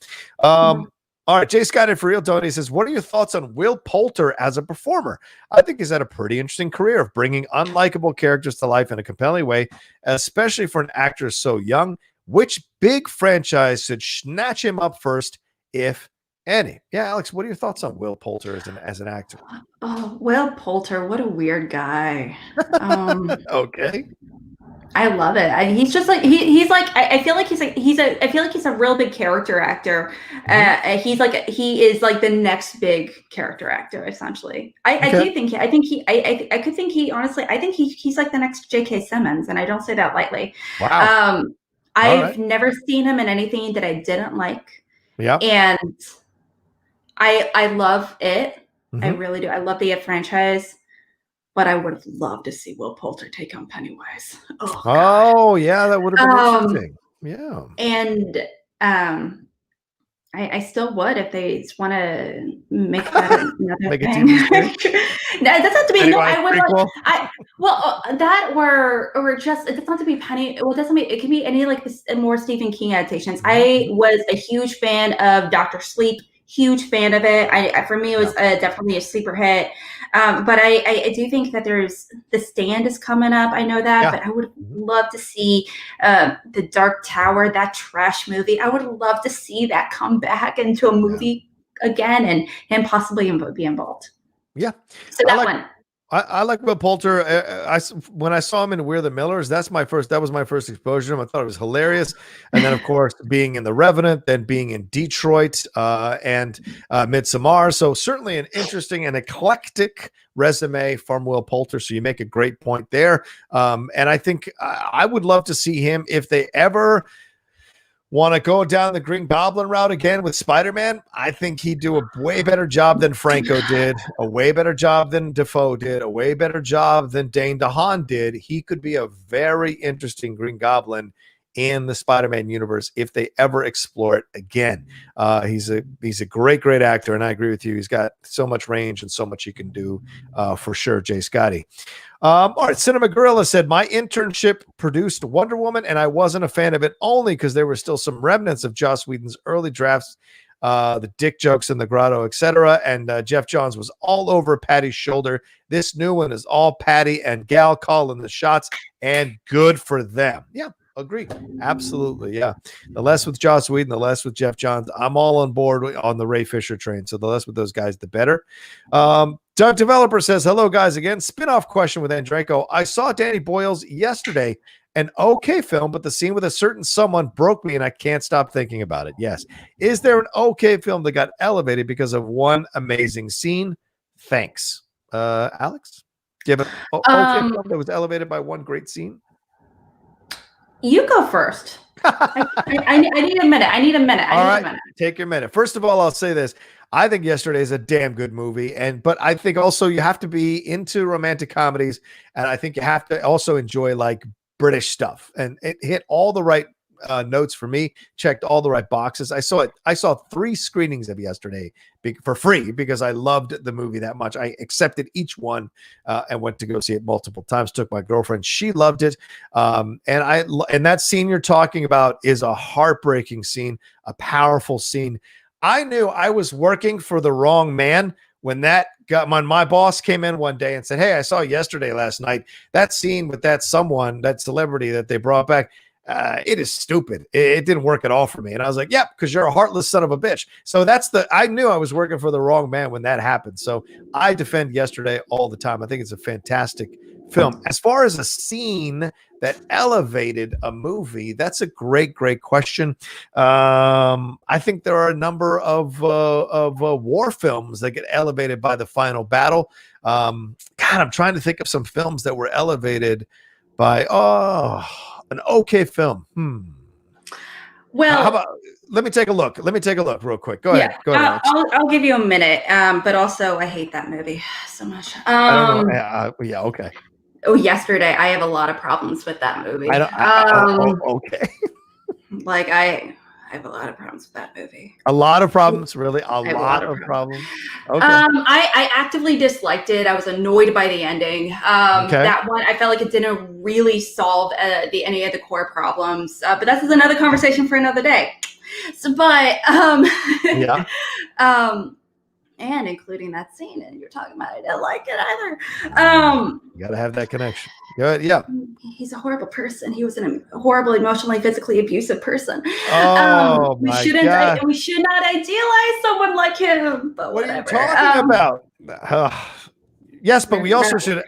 All right, Jay Scott for real, Tony says, what are your thoughts on Will Poulter as a performer? I think he's had a pretty interesting career of bringing unlikable characters to life in a compelling way, especially for an actor so young. Which big franchise should snatch him up first, if any? Yeah, Alex, what are your thoughts on Will Poulter as an actor? Oh, Will Poulter, what a weird guy. Okay. I love it. He's just like he's like I feel like I feel like he's a real big character actor. He is like the next big character actor essentially. I could think he's like the next J.K. Simmons, and I don't say that lightly. Wow. I've never seen him in anything that I didn't like. Yeah. And I love it. I really do. I love the It franchise. But I would have loved to see Will Poulter take on Pennywise. Oh yeah, that would have been interesting. Yeah. And I still would if they want to make that another thing. No, it doesn't have to be. No, I would like. That or just it doesn't have to be Penny. Well, it doesn't mean it can be any like more Stephen King adaptations. I was a huge fan of Dr. Sleep. Huge fan of it. For me, it was definitely a sleeper hit. But I do think that there's The Stand is coming up. I know that, but I would love to see The Dark Tower, that trash movie. I would love to see that come back into a movie again and him possibly be involved. Yeah. So that one. I like Will Poulter. When I saw him in We're the Millers, that was my first exposure to him. I thought it was hilarious. And then, of course, being in The Revenant, then being in Detroit and Midsommar. So certainly an interesting and eclectic resume from Will Poulter. So you make a great point there. And I think I would love to see him if they ever want to go down the Green Goblin route again with Spider-Man. I think he'd do a way better job than Franco did, a way better job than Defoe did, a way better job than Dane DeHaan did. He could be a very interesting Green Goblin in the Spider-Man universe if they ever explore it again. He's a great actor, and I agree with you. He's got so much range and so much he can do for sure, Jay Scotty. All right, Cinema Gorilla said, my internship produced Wonder Woman, and I wasn't a fan of it only because there were still some remnants of Joss Whedon's early drafts, the dick jokes in the grotto, etc. And Jeff Johns was all over Patty's shoulder. This new one is all Patty and Gal calling the shots, and good for them. Yeah. Agree. Absolutely. Yeah. The less with Joss Whedon, the less with Jeff Johns. I'm all on board on the Ray Fisher train. So the less with those guys, the better. Doug Developer says, hello, guys. Again, spinoff question with Andreyko. I saw Danny Boyle's yesterday, an okay film, but the scene with a certain someone broke me and I can't stop thinking about it. Yes. Is there an okay film that got elevated because of one amazing scene? Thanks. Alex? Do you have an okay film that was elevated by one great scene? You go first. I need a minute. I need a minute. Take your minute. First of all, I'll say this. I think Yesterday is a damn good movie. But I think also you have to be into romantic comedies. And I think you have to also enjoy like British stuff. And it hit all the right notes for me, checked all the right boxes. I saw 3 screenings of Yesterday for free because I loved the movie that much. I accepted each one and went to go see it multiple times. Took my girlfriend. She loved it. And that scene you're talking about is a heartbreaking scene, a powerful scene. I knew I was working for the wrong man when my boss came in one day and said, hey, I saw Yesterday last night. That scene with that celebrity that they brought back, it is stupid. It didn't work at all for me. And I was like, yep, because you're a heartless son of a bitch. So I knew I was working for the wrong man when that happened. So I defend Yesterday all the time. I think it's a fantastic film. As far as a scene that elevated a movie, that's a great question. I think there are a number of war films that get elevated by the final battle. God, I'm trying to think of some films that were elevated by, an okay film. Well, how about let me take a look real quick. Go ahead. I'll give you a minute. But also I hate that movie so much. I don't know. Yeah, okay. Oh, Yesterday. I have a lot of problems with that movie. Okay. Like I have a lot of problems with that movie. A lot of problems, really? A lot of problems. Okay. I actively disliked it. I was annoyed by the ending. That one, I felt like it didn't really solve any of the core problems. But that's another conversation for another day. So, but yeah. And including that scene, and you're talking about, I didn't like it either. You got to have that connection. Good, yeah. He's a horrible person. He was a horrible, emotionally, physically abusive person. Oh we my shouldn't. God. We should not idealize someone like him. But what whatever. are you talking about? Yes, but we also should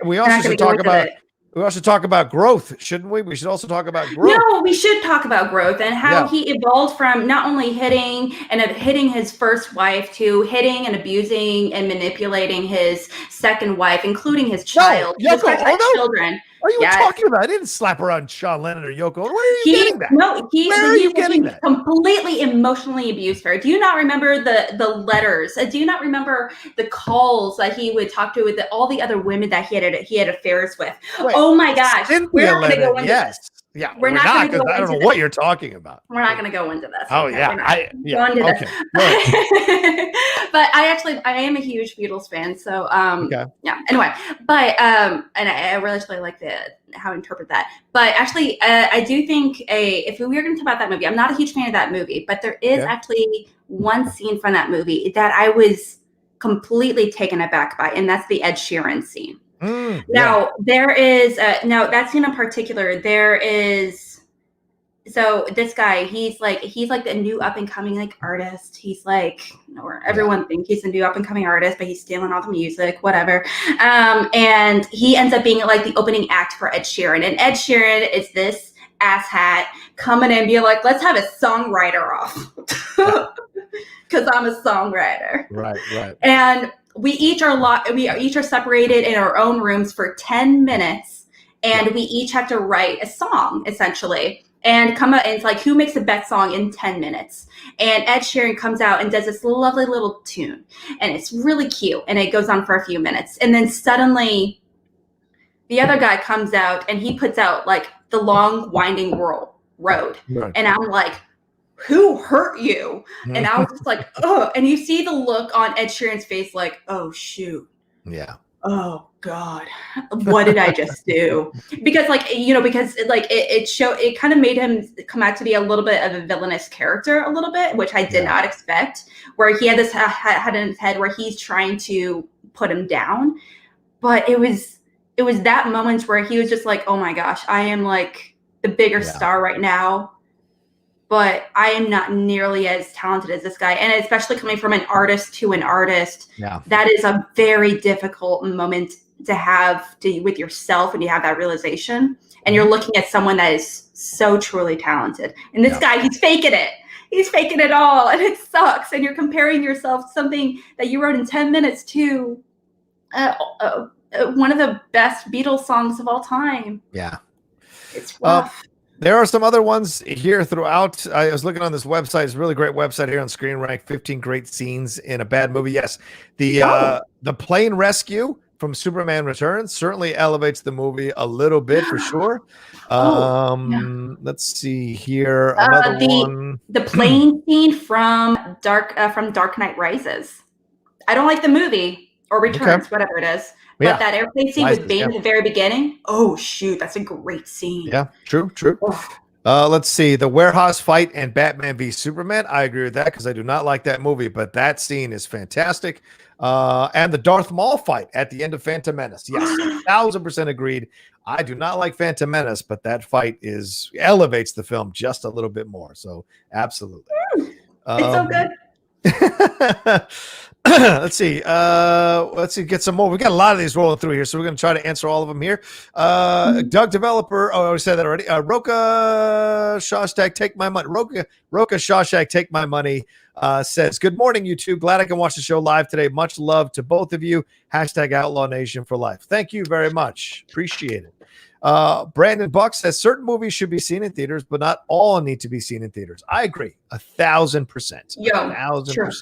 talk about. We also talk about growth, shouldn't we? We should also talk about growth. No, we should talk about growth and how he evolved from not only hitting his first wife to hitting and abusing and manipulating his second wife, including his child. No, Yoko, children. What are you talking about? I didn't slap around Sean Lennon or Yoko. Where are you getting that? No, he completely emotionally abused her. Do you not remember the letters? Do you not remember the calls that he would talk to with all the other women that he had affairs with? Wait, oh my gosh. We're not going to go into this. Yeah, we're not because I don't know what you're talking about. We're not going to go into this. Oh, yeah. Okay. But I am a huge Beatles fan. So, yeah. Anyway, but, and I really like how to interpret that. But actually, I do think if we were going to talk about that movie, I'm not a huge fan of that movie, but there is actually one scene from that movie that I was completely taken aback by, and that's the Ed Sheeran scene. Now there is that scene in particular. There is this guy. He's like the new up and coming artist. He's like, everyone thinks he's a new up and coming artist, but he's stealing all the music, whatever. And he ends up being like the opening act for Ed Sheeran. And Ed Sheeran is this asshat coming in and be like, let's have a songwriter off because I'm a songwriter. Right. And we each are separated in our own rooms for 10 minutes, and we each have to write a song essentially and come out, and it's like, who makes the best song in 10 minutes? And Ed Sheeran comes out and does this lovely little tune, and it's really cute, and it goes on for a few minutes, and then suddenly the other guy comes out and he puts out like the long winding road, and I'm like, who hurt you? And I was just like, oh, and you see the look on Ed Sheeran's face, like, oh shoot. Yeah. Oh God, what did I just do? Because it kind of made him come out to be a little bit of a villainous character, a little bit, which I did not expect, where he had this head in his head where he's trying to put him down. But it was that moment where he was just like, oh my gosh, I am like the bigger star right now, but I am not nearly as talented as this guy. And especially coming from an artist to an artist, that is a very difficult moment to have with yourself when you have that realization. And you're looking at someone that is so truly talented. And this guy, he's faking it. He's faking it all. And it sucks. And you're comparing yourself to something that you wrote in 10 minutes to one of the best Beatles songs of all time. Yeah. It's rough. There are some other ones here throughout. I was looking on this website. It's a really great website here on Screen Rank. 15 great scenes in a bad movie. Yes, the plane rescue from Superman Returns certainly elevates the movie a little bit for sure. Let's see here. Another one. The plane scene from Dark Knight Rises. I don't like the movie or Returns, whatever it is. But that airplane scene with Bane at the very beginning, oh shoot, that's a great scene. Yeah, true. Let's see, the warehouse fight and Batman v Superman. I agree with that because I do not like that movie, but that scene is fantastic. And the Darth Maul fight at the end of Phantom Menace. Yes, 1000% agreed. I do not like Phantom Menace, but that fight elevates the film just a little bit more. So absolutely. It's so good. Let's see. Get some more. We got a lot of these rolling through here, so we're going to try to answer all of them here. Doug Developer. Oh, I said that already. Rocha Shashek, take my money. Rocha Shashek, take my money. Says, good morning, YouTube. Glad I can watch the show live today. Much love to both of you. # Outlaw Nation for life. Thank you very much. Appreciate it. Brandon Buck says certain movies should be seen in theaters, but not all need to be seen in theaters. I agree. 1,000%. 1,000%.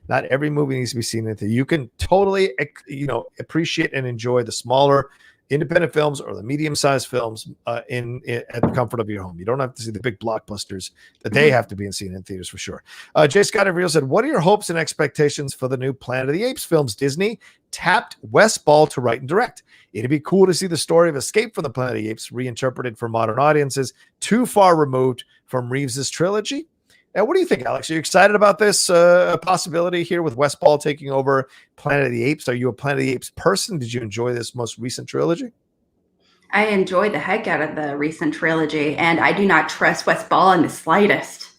Not every movie needs to be seen in theater. You can totally, appreciate and enjoy the smaller independent films or the medium-sized films at the comfort of your home. You don't have to see the big blockbusters that they have to be seen in theaters for sure. Jay Scott Real said, what are your hopes and expectations for the new Planet of the Apes films? Disney tapped Wes Ball to write and direct. It'd be cool to see the story of Escape from the Planet of the Apes reinterpreted for modern audiences, too far removed from Reeves's trilogy. Now, what do you think, Alex? Are you excited about this possibility here with Wes Ball taking over Planet of the Apes? Are you a Planet of the Apes person? Did you enjoy this most recent trilogy? I enjoyed the heck out of the recent trilogy, and I do not trust Wes Ball in the slightest.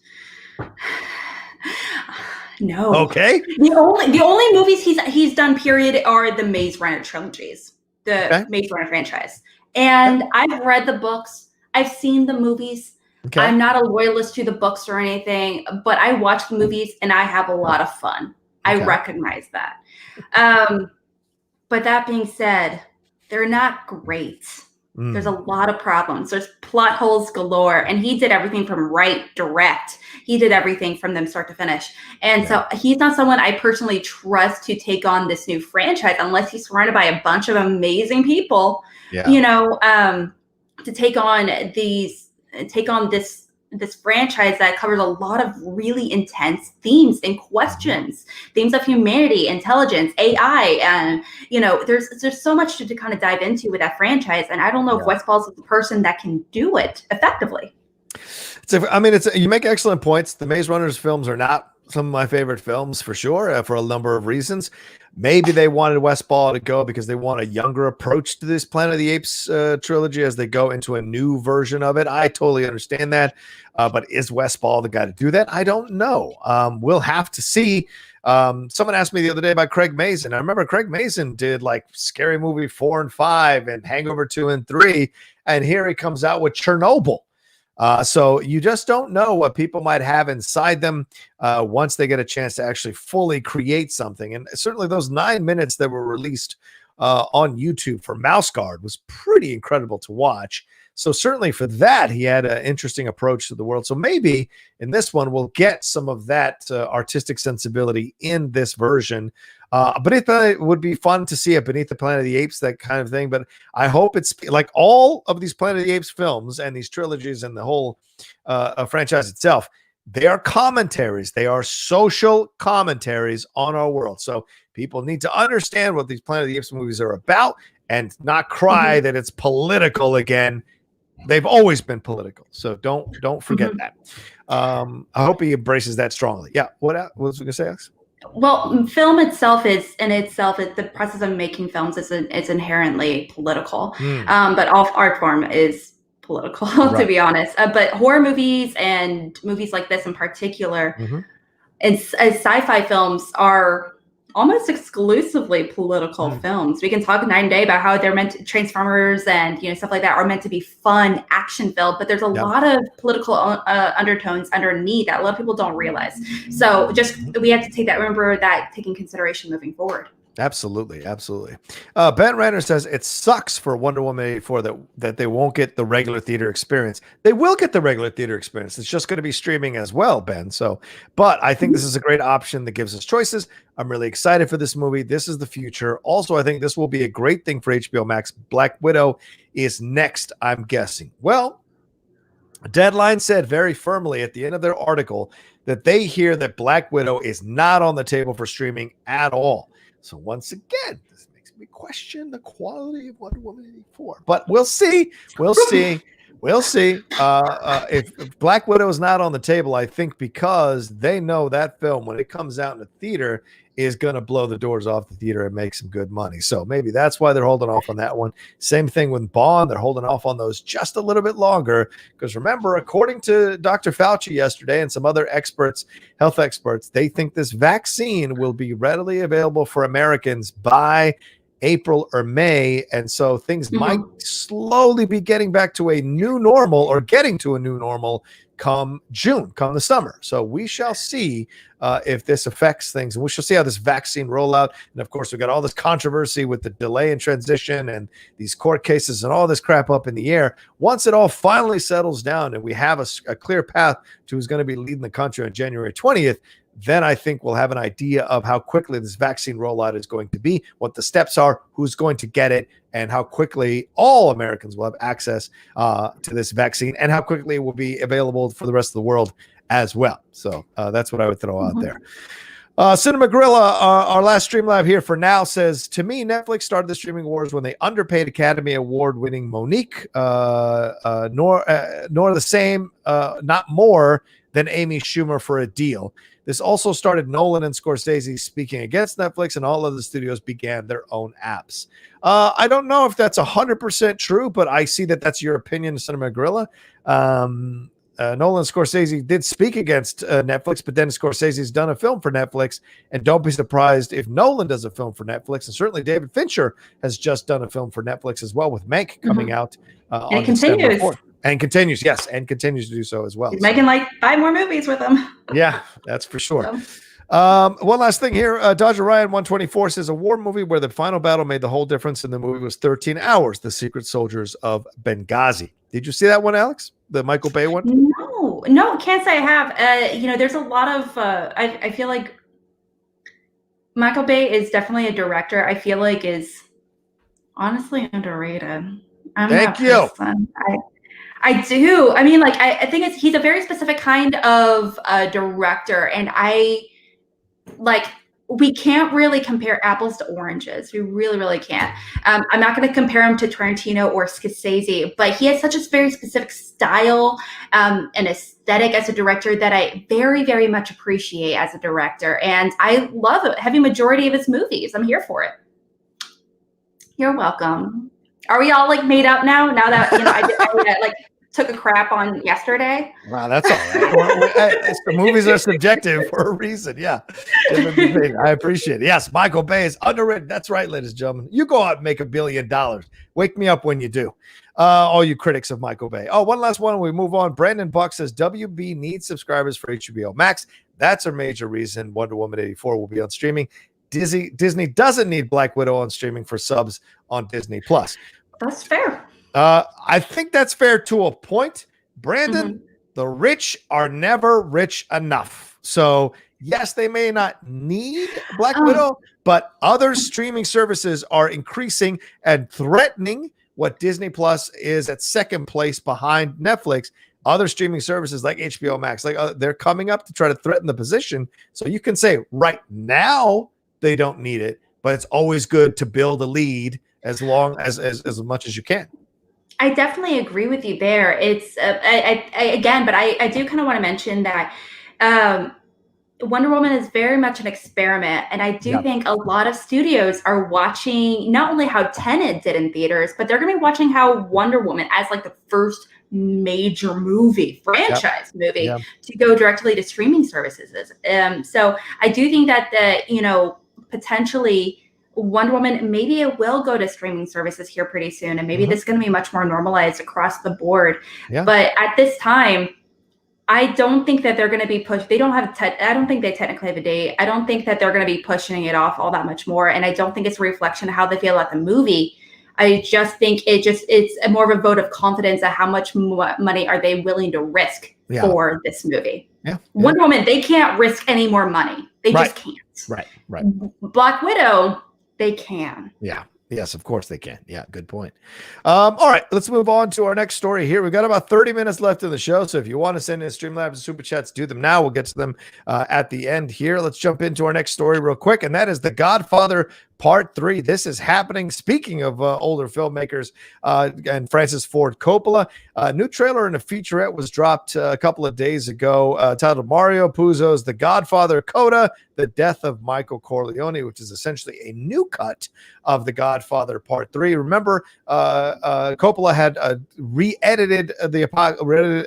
No. Okay. The only movies he's done, period, are the Maze Runner trilogies, the Maze Runner franchise. And I've read the books. I've seen the movies. Okay. I'm not a loyalist to the books or anything, but I watch the movies and I have a lot of fun. Okay. I recognize that. But that being said, they're not great. There's a lot of problems. There's plot holes galore, and he did everything from direct. He did everything from them start to finish. And so he's not someone I personally trust to take on this new franchise unless he's surrounded by a bunch of amazing people, to take on this franchise that covers a lot of really intense themes and questions, themes of humanity, intelligence, AI, and there's so much to kind of dive into with that franchise. And I don't know if Wes Ball's the person that can do it effectively. You make excellent points. The Maze Runners films are not some of my favorite films for sure, for a number of reasons. Maybe they wanted Wes Ball to go because they want a younger approach to this Planet of the Apes trilogy as they go into a new version of it. I totally understand that. But is Wes Ball the guy to do that? I don't know. We'll have to see. Someone asked me the other day about Craig Mazin. I remember Craig Mazin did like Scary Movie 4 and 5 and Hangover 2 and 3. And here he comes out with Chernobyl. So you just don't know what people might have inside them once they get a chance to actually fully create something. And certainly those 9 minutes that were released on YouTube for Mouse Guard was pretty incredible to watch. So certainly for that, he had an interesting approach to the world. So maybe in this one, we'll get some of that artistic sensibility in this version. But it would be fun to see it Beneath the Planet of the Apes, that kind of thing. But I hope it's like all of these Planet of the Apes films and these trilogies and the whole franchise itself. They are commentaries. They are social commentaries on our world. So people need to understand what these Planet of the Apes movies are about and not cry that it's political again. They've always been political. So don't forget that. I hope he embraces that strongly. Yeah. What was we going to say, Alex? Well, film itself the process of making films is inherently political. But all art form is political, to be honest. But horror movies and movies like this in particular, and sci-fi films are almost exclusively political films. We can talk night and day about how they're meant to, Transformers and stuff like that are meant to be fun, action filled, but there's a lot of political undertones underneath that a lot of people don't realize. So we have to take in consideration moving forward. Absolutely. Ben Renner says it sucks for Wonder Woman 84 that they won't get the regular theater experience. They will get the regular theater experience. It's just going to be streaming as well, Ben. But I think this is a great option that gives us choices. I'm really excited for this movie. This is the future. Also, I think this will be a great thing for HBO Max. Black Widow is next, I'm guessing. Well, Deadline said very firmly at the end of their article that they hear that Black Widow is not on the table for streaming at all. So once again, this makes me question the quality of Wonder Woman 84. But we'll see. If Black Widow is not on the table, I think because they know that film, when it comes out in the theater, is going to blow the doors off the theater and make some good money. So maybe that's why they're holding off on that one. Same thing with Bond. They're holding off on those just a little bit longer because remember, according to Dr. Fauci yesterday and some other experts, health experts, they think this vaccine will be readily available for Americans by April or May. And so things might slowly be getting back to a new normal or getting to a new normal come June, come the summer. So we shall see if this affects things, and we shall see how this vaccine rollout. And of course, we got all this controversy with the delay in transition and these court cases and all this crap up in the air. Once it all finally settles down and we have a clear path to who's going to be leading the country on January 20th, then I think we'll have an idea of how quickly this vaccine rollout is going to be, what the steps are, who's going to get it, and how quickly all Americans will have access to this vaccine and how quickly it will be available for the rest of the world as well. So that's what I would throw out there. Cinema Gorilla, our last Streamlab here for now, says, to me, Netflix started the streaming wars when they underpaid Academy Award-winning Monique, nor the same, not more then Amy Schumer for a deal. This also started Nolan and Scorsese speaking against Netflix, and all other studios began their own apps. I don't know if that's 100% true, but I see that that's your opinion, Cinema Gorilla. Nolan and Scorsese did speak against Netflix, but then Scorsese's done a film for Netflix, and don't be surprised if Nolan does a film for Netflix. And certainly David Fincher has just done a film for Netflix as well, with Mank coming out on December 4th. And continues, yes, and continues to do so as well. He's making like 5 more movies with him. Yeah, that's for sure. One last thing here. Dodger Ryan 124 says a war movie where the final battle made the whole difference in the movie was 13 Hours, The Secret Soldiers of Benghazi. Did you see that one, Alex? The Michael Bay one? No, can't say I have. There's a lot of, I feel like Michael Bay is definitely a director I feel like is honestly underrated. Thank you. I do. I mean, like, I think he's a very specific kind of director, and we can't really compare apples to oranges. We really, really can't. I'm not going to compare him to Tarantino or Scorsese, but he has such a very specific style and aesthetic as a director that I very, very much appreciate as a director. And I love a heavy majority of his movies. I'm here for it. You're welcome. Are we all like made up now? Now that, I took a crap on yesterday. Wow, that's all right. The movies are subjective for a reason. Yeah. I appreciate it. Yes, Michael Bay is underrated. That's right, ladies and gentlemen. You go out and make $1 billion. Wake me up when you do. All you critics of Michael Bay. Oh, one last one. We move on. Brandon Buck says WB needs subscribers for HBO Max. That's a major reason Wonder Woman 84 will be on streaming. Disney doesn't need Black Widow on streaming for subs on Disney Plus. That's fair. I think that's fair to a point. Brandon, the rich are never rich enough. So, yes, they may not need Black Widow, but other streaming services are increasing and threatening what Disney Plus is at second place behind Netflix. Other streaming services like HBO Max, they're coming up to try to threaten the position. So you can say right now they don't need it, but it's always good to build a lead as long as much as you can. I definitely agree with you there. It's I do kind of want to mention that Wonder Woman is very much an experiment, and I do think a lot of studios are watching not only how Tenet did in theaters, but they're going to be watching how Wonder Woman, as like the first major franchise movie, to go directly to streaming services. So I do think that potentially Wonder Woman, maybe it will go to streaming services here pretty soon, and maybe this is going to be much more normalized across the board. But at this time, I don't think that they're going to be pushed. They don't have I don't think they technically have a date. I don't think that they're going to be pushing it off all that much more, and I don't think it's a reflection of how they feel about the movie. I just think it's more of a vote of confidence at how much money are they willing to risk for this movie. Wonder Woman, they can't risk any more money. They just can't. Right. Black Widow, they can. Yeah. Yes, of course they can. Yeah, good point. All right, let's move on to our next story here. We've got about 30 minutes left in the show, so if you want to send in Streamlabs and Super Chats, do them now. We'll get to them at the end here. Let's jump into our next story real quick, and that is The Godfather Part 3. This is happening. Speaking of older filmmakers and Francis Ford Coppola, a new trailer and a featurette was dropped a couple of days ago titled Mario Puzo's The Godfather Coda, The Death of Michael Corleone, which is essentially a new cut of The Godfather Part 3. Remember, Coppola had re-edited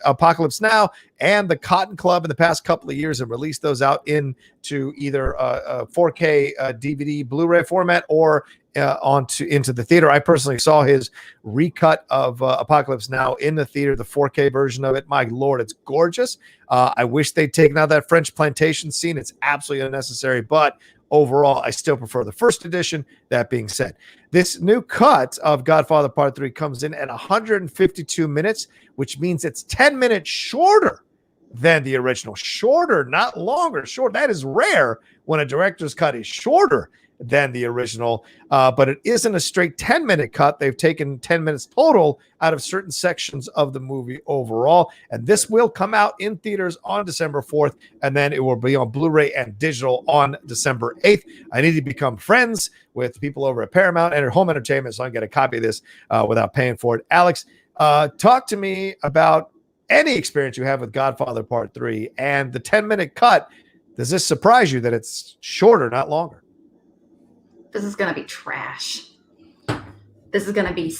Apocalypse Now and The Cotton Club in the past couple of years and released those out into either 4K DVD Blu-ray format or into the theater. I personally saw his recut of Apocalypse Now in the theater, the 4K version of it. My Lord, it's gorgeous. I wish they'd taken out that French plantation scene. It's absolutely unnecessary, but overall, I still prefer the first edition. That being said, this new cut of Godfather Part 3 comes in at 152 minutes, which means it's 10 minutes shorter than the original. Shorter, not longer. Short. That is rare when a director's cut is shorter than the original, but it isn't a straight 10-minute cut. They've taken 10 minutes total out of certain sections of the movie overall, and this will come out in theaters on December 4th, and then it will be on Blu-ray and digital on December 8th. I need to become friends with people over at Paramount and Home Entertainment so I can get a copy of this without paying for it. Alex, talk to me about any experience you have with Godfather Part 3 and the 10-minute cut, does this surprise you that it's shorter, not longer? This is going to be trash. This is going to be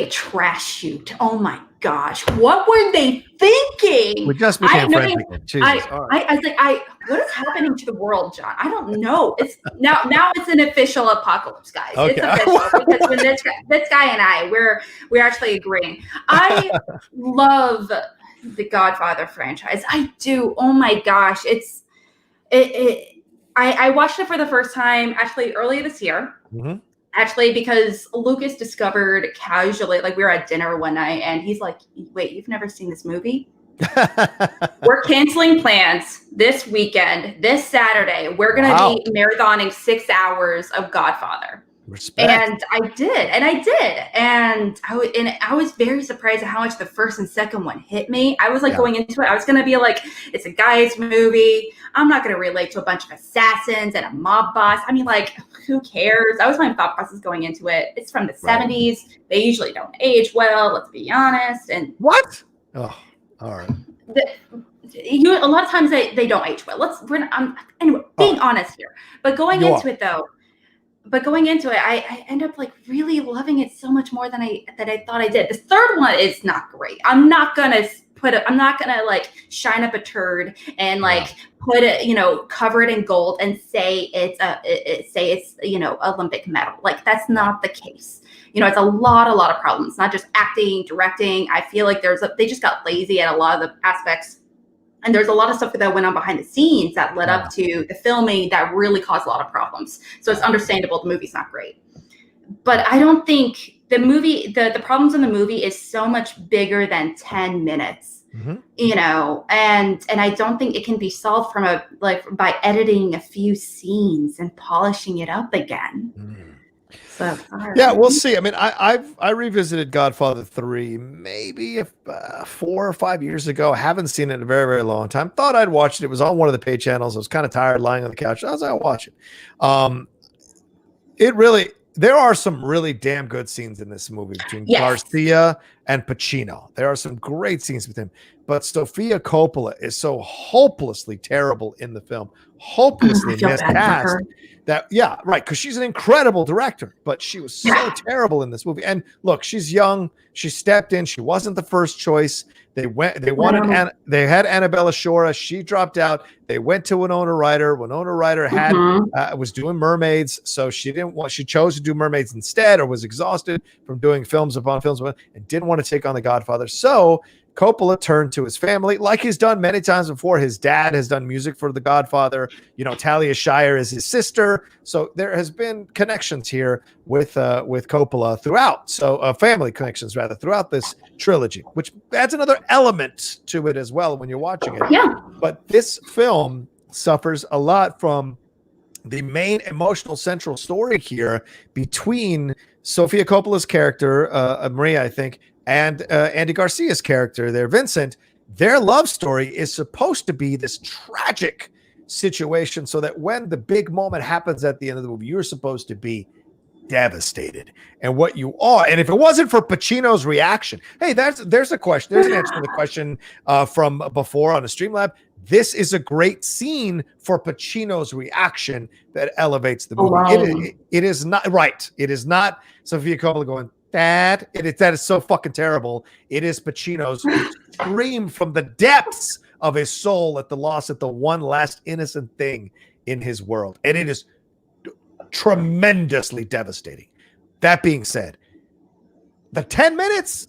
a trash shoot. Oh my gosh. What were they thinking? We just became friends again. Jesus. What is happening to the world, John? I don't know. It's now it's an official apocalypse, guys. Okay. It's official because when this guy and I, we're actually agreeing. I love the Godfather franchise. I do. Oh my gosh. I watched it for the first time actually earlier this year. Mm-hmm. Actually, because Lucas discovered casually, like we were at dinner one night and he's like, wait, you've never seen this movie? We're canceling plans this weekend, this Saturday. We're going to be marathoning 6 hours of Godfather. Respect. And I did. And I was very surprised at how much the first and second one hit me. I was like going into it, I was going to be like, it's a guy's movie. I'm not going to relate to a bunch of assassins and a mob boss. I mean, like, who cares? That was my thought process going into it. It's from the 70s. They usually don't age well. Let's be honest. And what? Oh, all right. A lot of times they don't age well. Anyway, being honest here. But going into it, I end up like really loving it so much more than I thought I did. The third one is not great. I'm not gonna like shine up a turd and like put it, cover it in gold and say it's Olympic medal. Like that's not the case. It's a lot of problems, not just acting, directing. I feel like they just got lazy at a lot of the aspects. And there's a lot of stuff that went on behind the scenes that led up to the filming that really caused a lot of problems. So it's understandable the movie's not great. But I don't think the movie, the problems in the movie is so much bigger than 10 minutes, and I don't think it can be solved by editing a few scenes and polishing it up again. So, we'll see. I mean, I revisited Godfather 3 maybe 4 or 5 years ago. I haven't seen it in a very, very long time. Thought I'd watched it. It was on one of the pay channels. I was kind of tired lying on the couch. I was like, I'll watch it. There are some really damn good scenes in this movie between Garcia and Pacino. There are some great scenes with him. But Sofia Coppola is so hopelessly terrible in the film. Hopelessly miscast. Because she's an incredible director, but she was so terrible in this movie. And look, she's young. She stepped in. She wasn't the first choice. They had Annabella Shora. She dropped out. They went to Winona Ryder. Winona Ryder was doing mermaids, so she chose to do mermaids instead, or was exhausted from doing films upon films and didn't want to take on The Godfather. So Coppola turned to his family, like he's done many times before. His dad has done music for The Godfather. Talia Shire is his sister. So there has been connections here with Coppola throughout. So family connections rather throughout this trilogy, which adds another element to it as well when you're watching it. Yeah. But this film suffers a lot from the main emotional central story here between Sofia Coppola's character, Maria, I think, and Andy Garcia's character there, Vincent. Their love story is supposed to be this tragic situation so that when the big moment happens at the end of the movie, you're supposed to be devastated. And what you are, and if it wasn't for Pacino's reaction, hey, there's a question. There's an answer to the question from before on a Streamlab. This is a great scene for Pacino's reaction that elevates the movie. Wow. It is not right. It is not Sofia Coppola going, that is so fucking terrible. It is Pacino's scream from the depths of his soul at the loss of the one last innocent thing in his world. And it is tremendously devastating. That being said, the 10 minutes,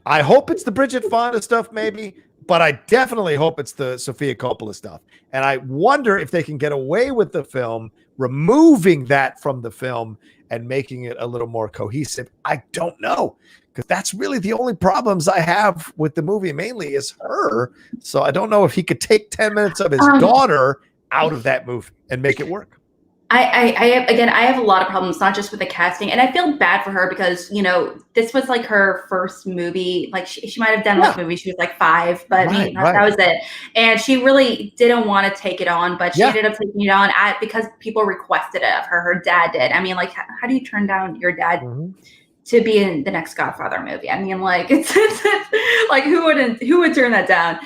I hope it's the Bridget Fonda stuff maybe, but I definitely hope it's the Sofia Coppola stuff. And I wonder if they can get away with the film, removing that from the film and making it a little more cohesive. I don't know, because that's really the only problems I have with the movie mainly is her. So I don't know if he could take 10 minutes of his daughter out of that movie and make it work. I have a lot of problems, not just with the casting, and I feel bad for her because, this was like her first movie. Like she might have done this movie. She was like 5, but that was it. And she really didn't want to take it on, but she ended up taking it on because people requested it of her. Her dad did. I mean, like, how do you turn down your dad to be in the next Godfather movie. I mean, like it's like who would turn that down?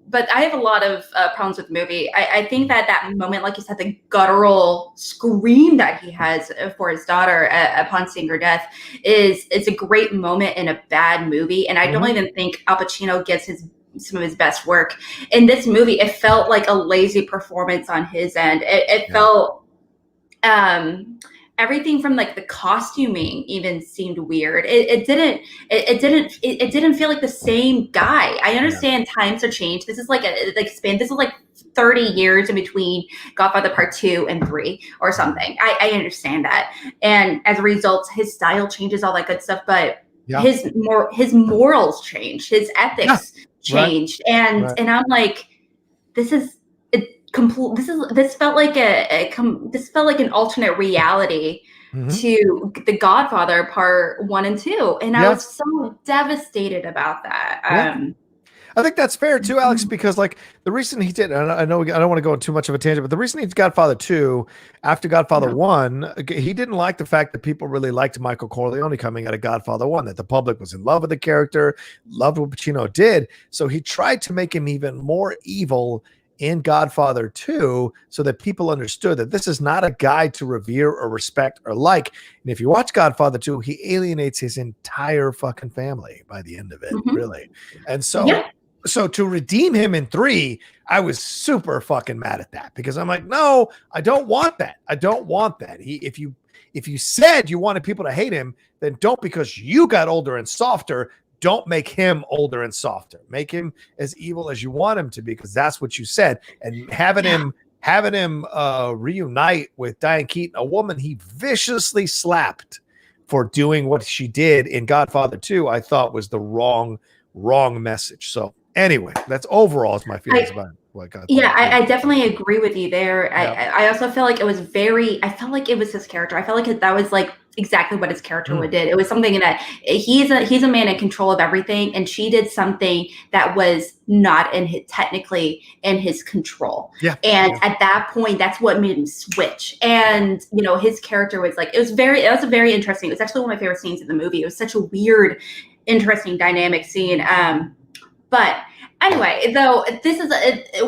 But I have a lot of problems with the movie. I think that moment, like you said, the guttural scream that he has for his daughter upon seeing her death is a great moment in a bad movie. And I don't even think Al Pacino gets some of his best work. In this movie, it felt like a lazy performance on his end. It felt everything from like the costuming even seemed weird. It didn't feel like the same guy. I understand times are changed. This is like this is like 30 years in between Godfather Part 2 and 3 or something. I understand that. And as a result, his style changes, all that good stuff. But his morals changed, his ethics changed. And I'm like, this felt like an alternate reality to The Godfather Part 1 and 2, and I was so devastated about that. I think that's fair too, Alex, because like the reason he did, and I know I don't want to go on too much of a tangent, but the reason he did Godfather 2 after Godfather 1, he didn't like the fact that people really liked Michael Corleone coming out of Godfather 1, that the public was in love with the character, loved what Pacino did. So he tried to make him even more evil in Godfather 2 so that people understood that this is not a guy to revere or respect or like. And if you watch Godfather 2, he alienates his entire fucking family by the end of it, really. And so so to redeem him in 3, I was super fucking mad at that, because I'm like, no, I don't want that. I don't want that. If you said you wanted people to hate him, then don't, because you got older and softer, don't make him older and softer. Make him as evil as you want him to be, because that's what you said. And having him reunite with Diane Keaton, a woman he viciously slapped for doing what she did in Godfather 2, I thought was the wrong message. So anyway, that's overall is my feelings about it. I definitely agree with you there. I also feel like I felt like it was his character. I felt like that was like exactly what his character would did. It was something that he's a man in control of everything, and she did something that was not technically in his control. And at that point, that's what made him switch. And his character was like, it was very interesting. It was actually one of my favorite scenes in the movie. It was such a weird, interesting dynamic scene. But anyway, though,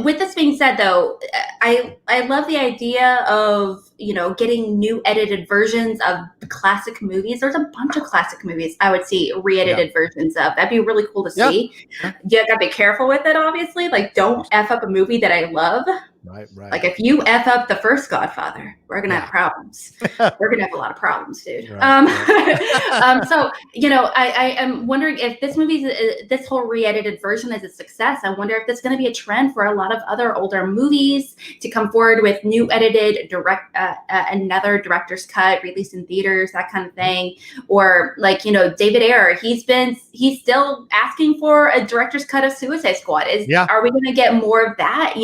with this being said, though, I love the idea of getting new edited versions of classic movies. There's a bunch of classic movies I would see re-edited versions of. That'd be really cool to see. You gotta be careful with it, obviously. Like, don't F up a movie that I love. Right. Like, if you F up the first Godfather, we're gonna have problems. We're gonna have a lot of problems, dude. So I am wondering if this whole re-edited version is a success. I wonder if there's gonna be a trend for a lot of other older movies to come forward with new edited another director's cut released in theaters, that kind of thing. Or like David Ayer, he's still asking for a director's cut of Suicide Squad. Are we gonna get more of that?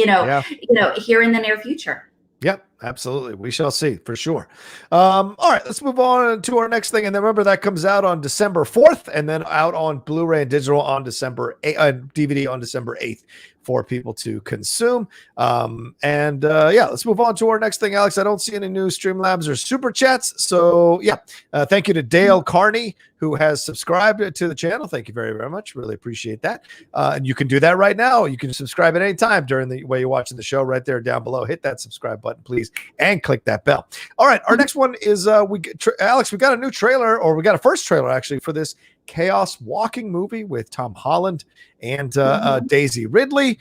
Here in the near future. Yep, absolutely. We shall see for sure. All right, let's move on to our next thing. And then remember, that comes out on December 4th and then out on Blu-ray and digital on DVD on December 8th for people to consume. Let's move on to our next thing, Alex. I don't see any new Streamlabs or Super Chats. So thank you to Dale Carney, who has subscribed to the channel. Thank you very, very much. Really appreciate that. And you can do that right now. You can subscribe at any time during the way you're watching the show right there down below. Hit that subscribe button, please, and click that bell. All right, our next one is Alex, we got a new trailer, or we got a first trailer actually for this Chaos Walking movie with Tom Holland and Daisy Ridley.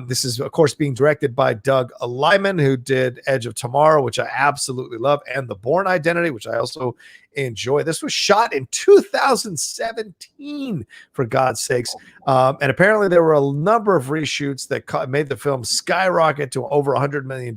This is, of course, being directed by Doug Liman, who did Edge of Tomorrow, which I absolutely love, and The Bourne Identity, which I also enjoy. This was shot in 2017, for God's sakes. And apparently there were a number of reshoots that made the film skyrocket to over $100 million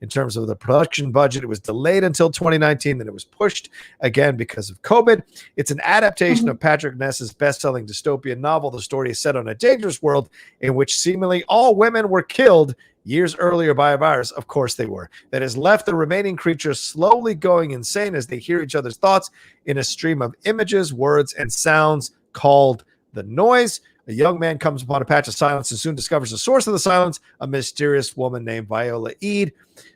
in terms of the production budget. It was delayed until 2019, then it was pushed again because of COVID. It's an adaptation of Patrick Ness's best-selling dystopian novel. The story is set on a dangerous world in which seemingly all women were killed years earlier by a virus, of course they were, that has left the remaining creatures slowly going insane as they hear each other's thoughts in a stream of images, words, and sounds called The Noise. A young man comes upon a patch of silence and soon discovers the source of the silence, a mysterious woman named Viola Eade,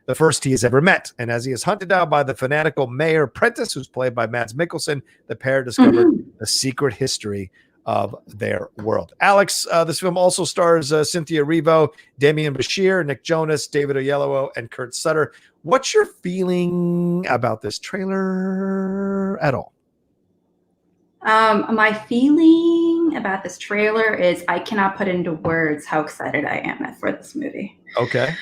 the first he has ever met. And as he is hunted down by the fanatical Mayor Prentice, who's played by Mads Mikkelsen, the pair discovered the secret history of their world. Alex, this film also stars Cynthia Erivo, Damian Bashir, Nick Jonas, David Oyelowo, and Kurt Sutter. What's your feeling about this trailer at all? My feeling about this trailer is I cannot put into words how excited I am for this movie. Okay.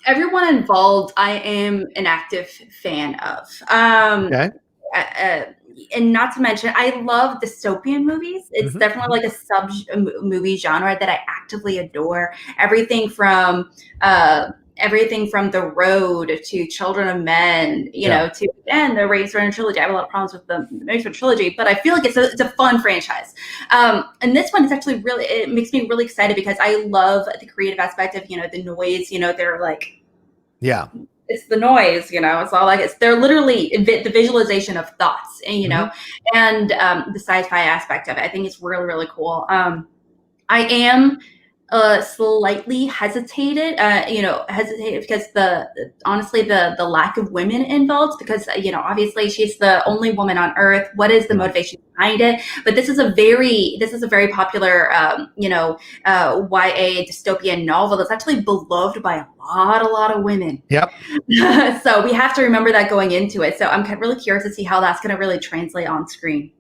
Everyone involved, I am an active fan of. Okay. And not to mention, I love dystopian movies. It's definitely like a sub movie genre that I actively adore. Everything from The Road to Children of Men, you know, to the Maze Runner trilogy. I have a lot of problems with the Maze Runner trilogy, but I feel like it's a fun franchise. And this one is actually it makes me really excited because I love the creative aspect of, the noise, they're like, it's the noise, it's all like, they're literally the visualization of thoughts and, and the sci-fi aspect of it. I think it's really, really cool. I am slightly hesitated because honestly the lack of women involved, because obviously she's the only woman on Earth. What is the motivation behind it? But this is a very popular YA dystopian novel that's actually beloved by a lot of women. Yep. So we have to remember that going into it. So I'm really curious to see how that's going to really translate on screen.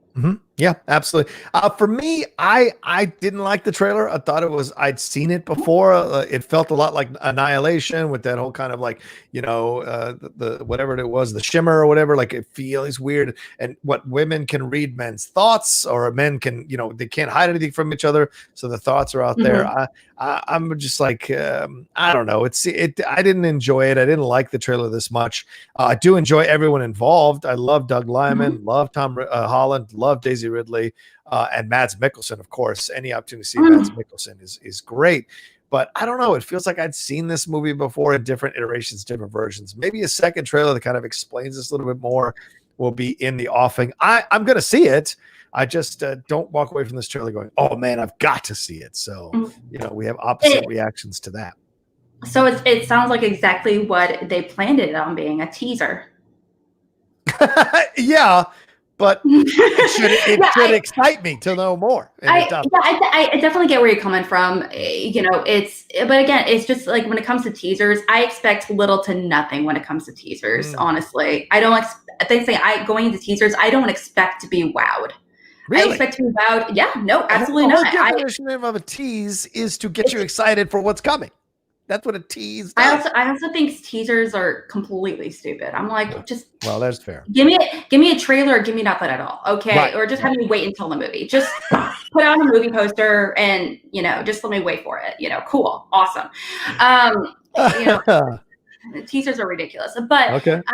Yeah, absolutely. For me, I didn't like the trailer. I thought I'd seen it before. It felt a lot like Annihilation with that whole kind of like, the whatever it was, the shimmer or whatever, like it feels weird. And what women can read men's thoughts, or men can, they can't hide anything from each other. So the thoughts are out there. I'm just like, I don't know. I didn't enjoy it. I didn't like the trailer this much. I do enjoy everyone involved. I love Doug Liman, love Tom Holland, love Daisy Ridley, and Mads Mikkelsen, of course. Any opportunity to see Mads Mikkelsen is great. But I don't know. It feels like I'd seen this movie before in different iterations, different versions. Maybe a second trailer that kind of explains this a little bit more will be in the offing. I'm going to see it. I just don't walk away from this trailer going, oh, man, I've got to see it. So, we have opposite reactions to that. So it sounds like exactly what they planned it on being, a teaser. Yeah. But it should excite me to know more. I definitely get where you're coming from. But again, it's just like when it comes to teasers, I expect little to nothing when it comes to teasers. Honestly, I don't. Going into teasers, I don't expect to be wowed. Really? I expect to be wowed. Yeah, no, absolutely not. The definition of a tease is to get you excited for what's coming. That's what a tease does. I also think teasers are completely stupid. I'm like, well, that's fair. Give me a trailer or give me nothing at all. Okay. Right. Or just have me wait until the movie. Just put out a movie poster and, just let me wait for it. Cool. Awesome. Teasers are ridiculous. But when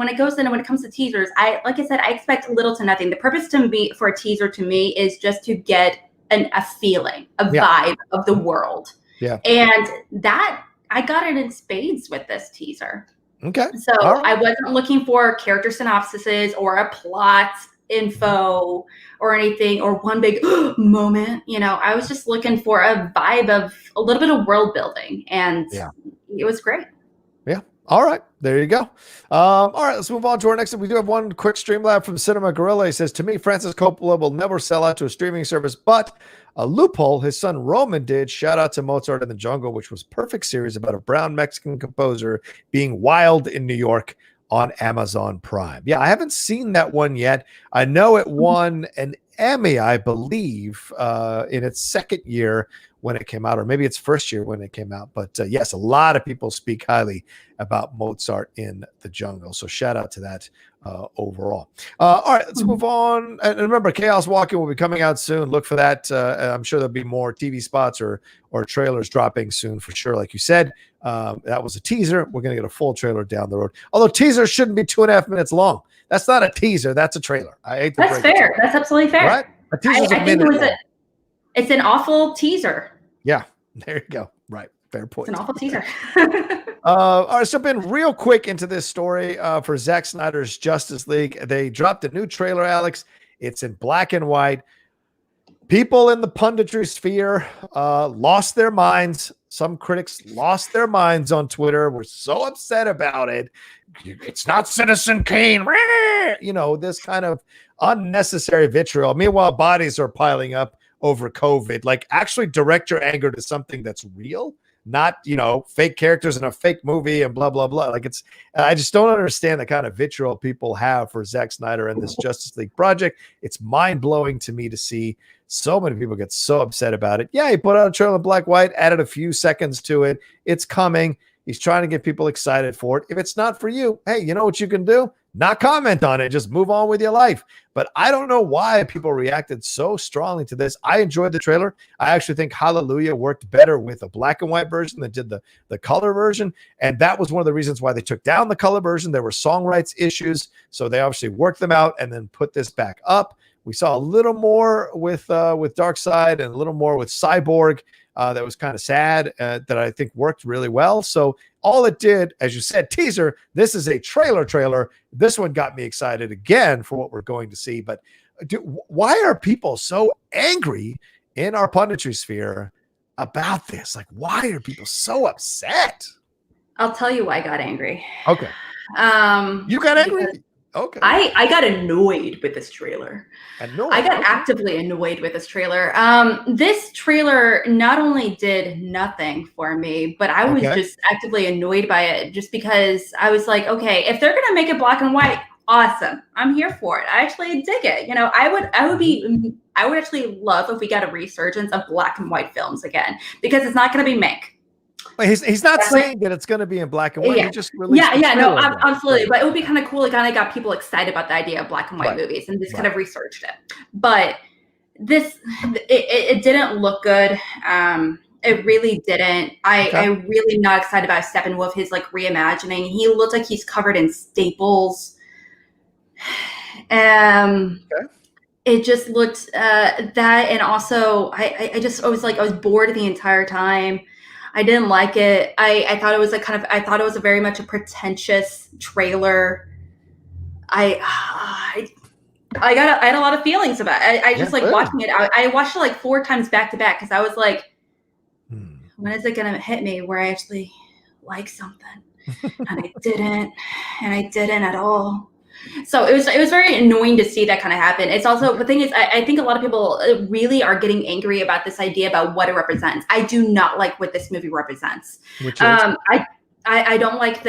it comes to teasers, like I said, I expect little to nothing. The purpose for a teaser to me is just to get a feeling, a vibe of the world. Yeah. And that I got it in spades with this teaser. Okay. So I wasn't looking for character synopsises or a plot info or anything or one big moment. I was just looking for a vibe of a little bit of world building, and it was great. Yeah. All right. There you go. All right. Let's move on to our next one. We do have one quick Streamlab from Cinema Gorilla. He says, to me, Francis Coppola will never sell out to a streaming service, but a loophole his son Roman did. Shout out to Mozart in the Jungle, which was a perfect series about a brown Mexican composer being wild in New York on Amazon Prime. Yeah, I haven't seen that one yet. I know it won an Emmy, I believe, in its second year when it came out, or maybe its first year when it came out. But yes, a lot of people speak highly about Mozart in the Jungle. So shout out to that overall. All right, let's move on. And remember, Chaos Walking will be coming out soon. Look for that. I'm sure there'll be more TV spots or trailers dropping soon for sure. Like you said, that was a teaser. We're going to get a full trailer down the road. Although teasers shouldn't be 2.5 minutes long. That's not a teaser. That's a trailer. That's fair. That's absolutely fair. Right? A teaser's a minute. It's an awful teaser. Yeah, there you go. Right. Fair point. It's an awful teaser. All right, jump in real quick into this story for Zack Snyder's Justice League. They dropped a new trailer, Alex. It's in black and white. People in the punditry sphere lost their minds. Some critics lost their minds on Twitter. We're so upset about it. It's not Citizen Kane. You know, this kind of unnecessary vitriol. Meanwhile, bodies are piling up over COVID. Like, actually direct your anger to something that's real, not, you know, fake characters in a fake movie and blah, blah, blah. Like, I just don't understand the kind of vitriol people have for Zack Snyder and this Justice League project. It's mind blowing to me to see so many people get so upset about it. Yeah, he put out a trailer in black, white, added a few seconds to it. It's coming. He's trying to get people excited for it. If it's not for you, hey, you know what you can do? Not comment on it. Just move on with your life. But I don't know why people reacted so strongly to this. I enjoyed the trailer. I actually think Hallelujah worked better with a black and white version than did the color version. And that was one of the reasons why they took down the color version. There were song rights issues. So they obviously worked them out and then put this back up. We saw a little more with Darkseid and a little more with Cyborg. That was kind of sad, that I think worked really well. So all it did, as you said, teaser, this is a trailer. This one got me excited again for what we're going to see. But why are people so angry in our punditry sphere about this? Like, why are people so upset? I'll tell you why I got angry. Okay. You got angry? Okay. I got annoyed with this trailer. I got actively annoyed with this trailer. This trailer not only did nothing for me, but I was just actively annoyed by it, just because I was like, okay, if they're gonna make it black and white, awesome. I'm here for it. I actually dig it. You know, I would actually love if we got a resurgence of black and white films again, because it's not gonna be Mank. He's not saying that it's going to be in black and white. Yeah. He just released no, absolutely. Right. But it would be kind of cool. It kind of got people excited about the idea of black and white movies, and this kind of researched it. But this, it didn't look good. It really didn't. I'm really not excited about Steppenwolf, his like reimagining. He looked like he's covered in staples. It just looked that, and also I was bored the entire time. I didn't like it. I thought it was I thought it was a very much a pretentious trailer. I had a lot of feelings about it. I just watching it. I watched it like 4 times back to back, because I was like, when is it gonna hit me where I actually like something? And I didn't at all. So it was very annoying to see that kind of happen. It's also, the thing is, I think a lot of people really are getting angry about this idea about what it represents. I do not like what this movie represents. I don't like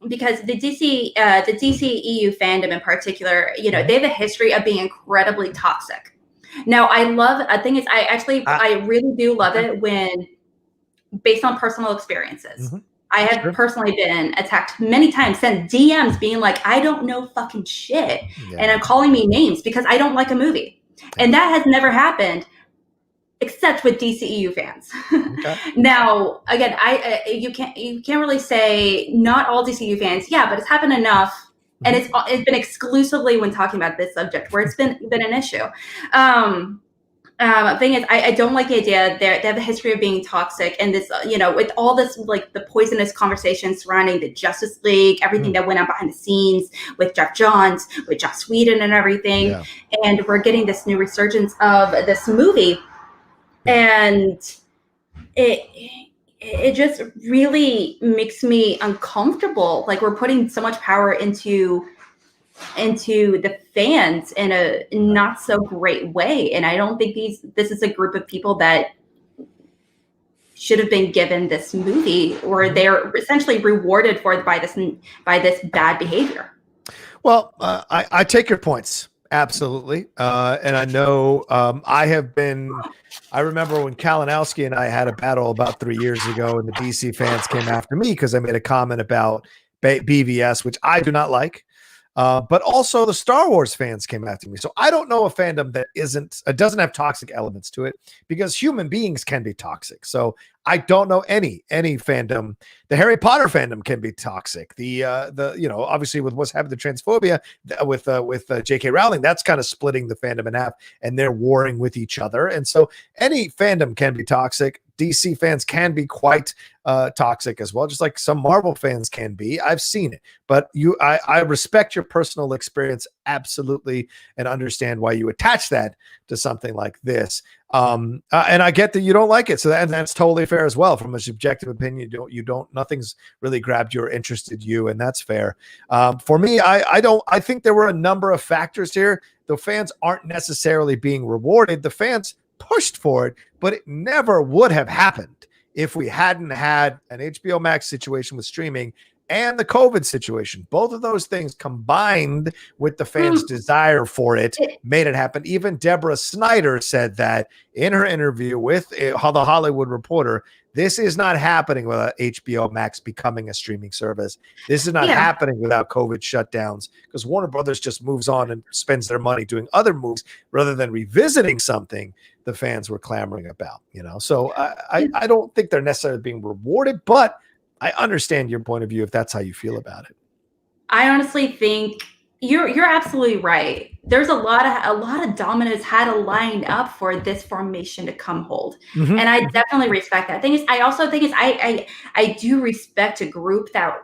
because the DC EU fandom in particular, you know, they have a history of being incredibly toxic. Now, I really do love it when based on personal experiences. Mm-hmm. I have personally been attacked many times, sent DMs being like, I don't know fucking shit. Yeah. And I'm calling me names because I don't like a movie. And that has never happened except with DCEU fans. Okay. Now, again, you can't really say not all DCEU fans. Yeah, but it's happened enough. Mm-hmm. And it's been exclusively when talking about this subject where it's been an issue. Thing is, I don't like the idea they have a history of being toxic, and this, you know, with all this, like the poisonous conversation surrounding the Justice League, everything that went on behind the scenes with Jeff Johns, with Joss Whedon and everything. Yeah. And we're getting this new resurgence of this movie. And it just really makes me uncomfortable. Like, we're putting so much power into the fans in a not so great way, and I don't think this is a group of people that should have been given this movie, or they're essentially rewarded by this bad behavior. Well, I take your points, absolutely, and I know I remember when Kalinowski and I had a battle about 3 years ago, and the DC fans came after me because I made a comment about BVS, which I do not like. But also the Star Wars fans came after me. So I don't know a fandom that doesn't have toxic elements to it, because human beings can be toxic. So I don't know any fandom. The Harry Potter fandom can be toxic. The obviously with what's happened to transphobia with J.K. Rowling, that's kind of splitting the fandom in half, and they're warring with each other. And so any fandom can be toxic. DC fans can be quite toxic as well, just like some Marvel fans can be. I've seen it, but I respect your personal experience absolutely, and understand why you attach that to something like this. And I get that you don't like it, so that's totally fair as well. From a subjective opinion, nothing's really grabbed you or interested you, and that's fair. For me, I think there were a number of factors here. The fans aren't necessarily being rewarded. The fans pushed for it, but it never would have happened if we hadn't had an HBO Max situation with streaming and the COVID situation. Both of those things combined with the fans' desire for it made it happen. Even Deborah Snyder said that in her interview with the Hollywood Reporter. This is not happening without HBO Max becoming a streaming service. This is not happening without COVID shutdowns, because Warner Brothers just moves on and spends their money doing other moves rather than revisiting something the fans were clamoring about. So I don't think they're necessarily being rewarded, but I understand your point of view if that's how you feel about it. I honestly think you're absolutely right. There's a lot of dominoes had to line up for this formation to come hold. And I definitely respect that. I do respect a group that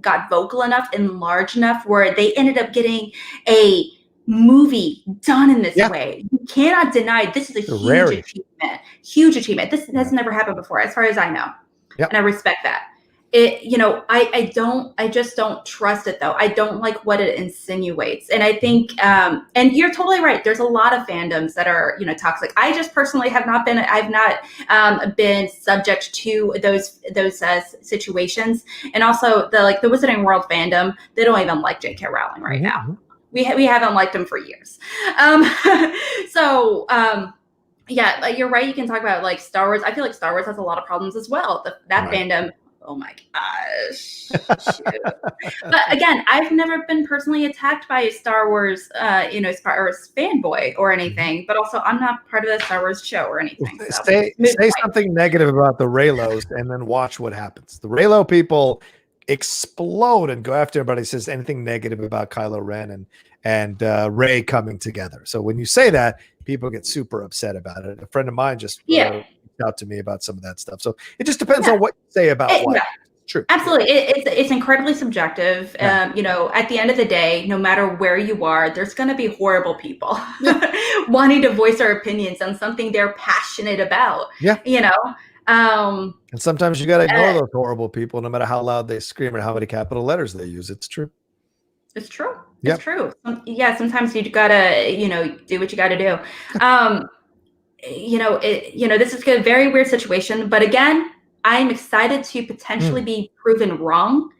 got vocal enough and large enough where they ended up getting a movie done in this way. You cannot deny this is a huge achievement. This has never happened before, as far as I know. And I respect that. I just don't trust it though. I don't like what it insinuates. And I think, and you're totally right. There's a lot of fandoms that are, toxic. I just personally I've not been subject to those situations. And also the Wizarding World fandom, they don't even like J.K. Rowling right now. We haven't liked him for years. Yeah, you're right. You can talk about like Star Wars. I feel like Star Wars has a lot of problems as well. That fandom. Oh my gosh. But again, I've never been personally attacked by a Star Wars, Star Wars fanboy or anything, but also I'm not part of the Star Wars show or anything. So. Say something negative about the Reylos and then watch what happens. The Reylo people explode and go after everybody who says anything negative about Kylo Ren and Rey coming together. So when you say that, people get super upset about it. A friend of mine just reached out to me about some of that stuff. So it just depends on what you say about what. True. Absolutely. It's incredibly subjective. At the end of the day, no matter where you are, there's going to be horrible people wanting to voice their opinions on something they're passionate about. And sometimes you got to ignore those horrible people, no matter how loud they scream or how many capital letters they use. It's true. It's true. It's true. Sometimes you gotta, do what you gotta do. This is a very weird situation, but again, I'm excited to potentially be proven wrong.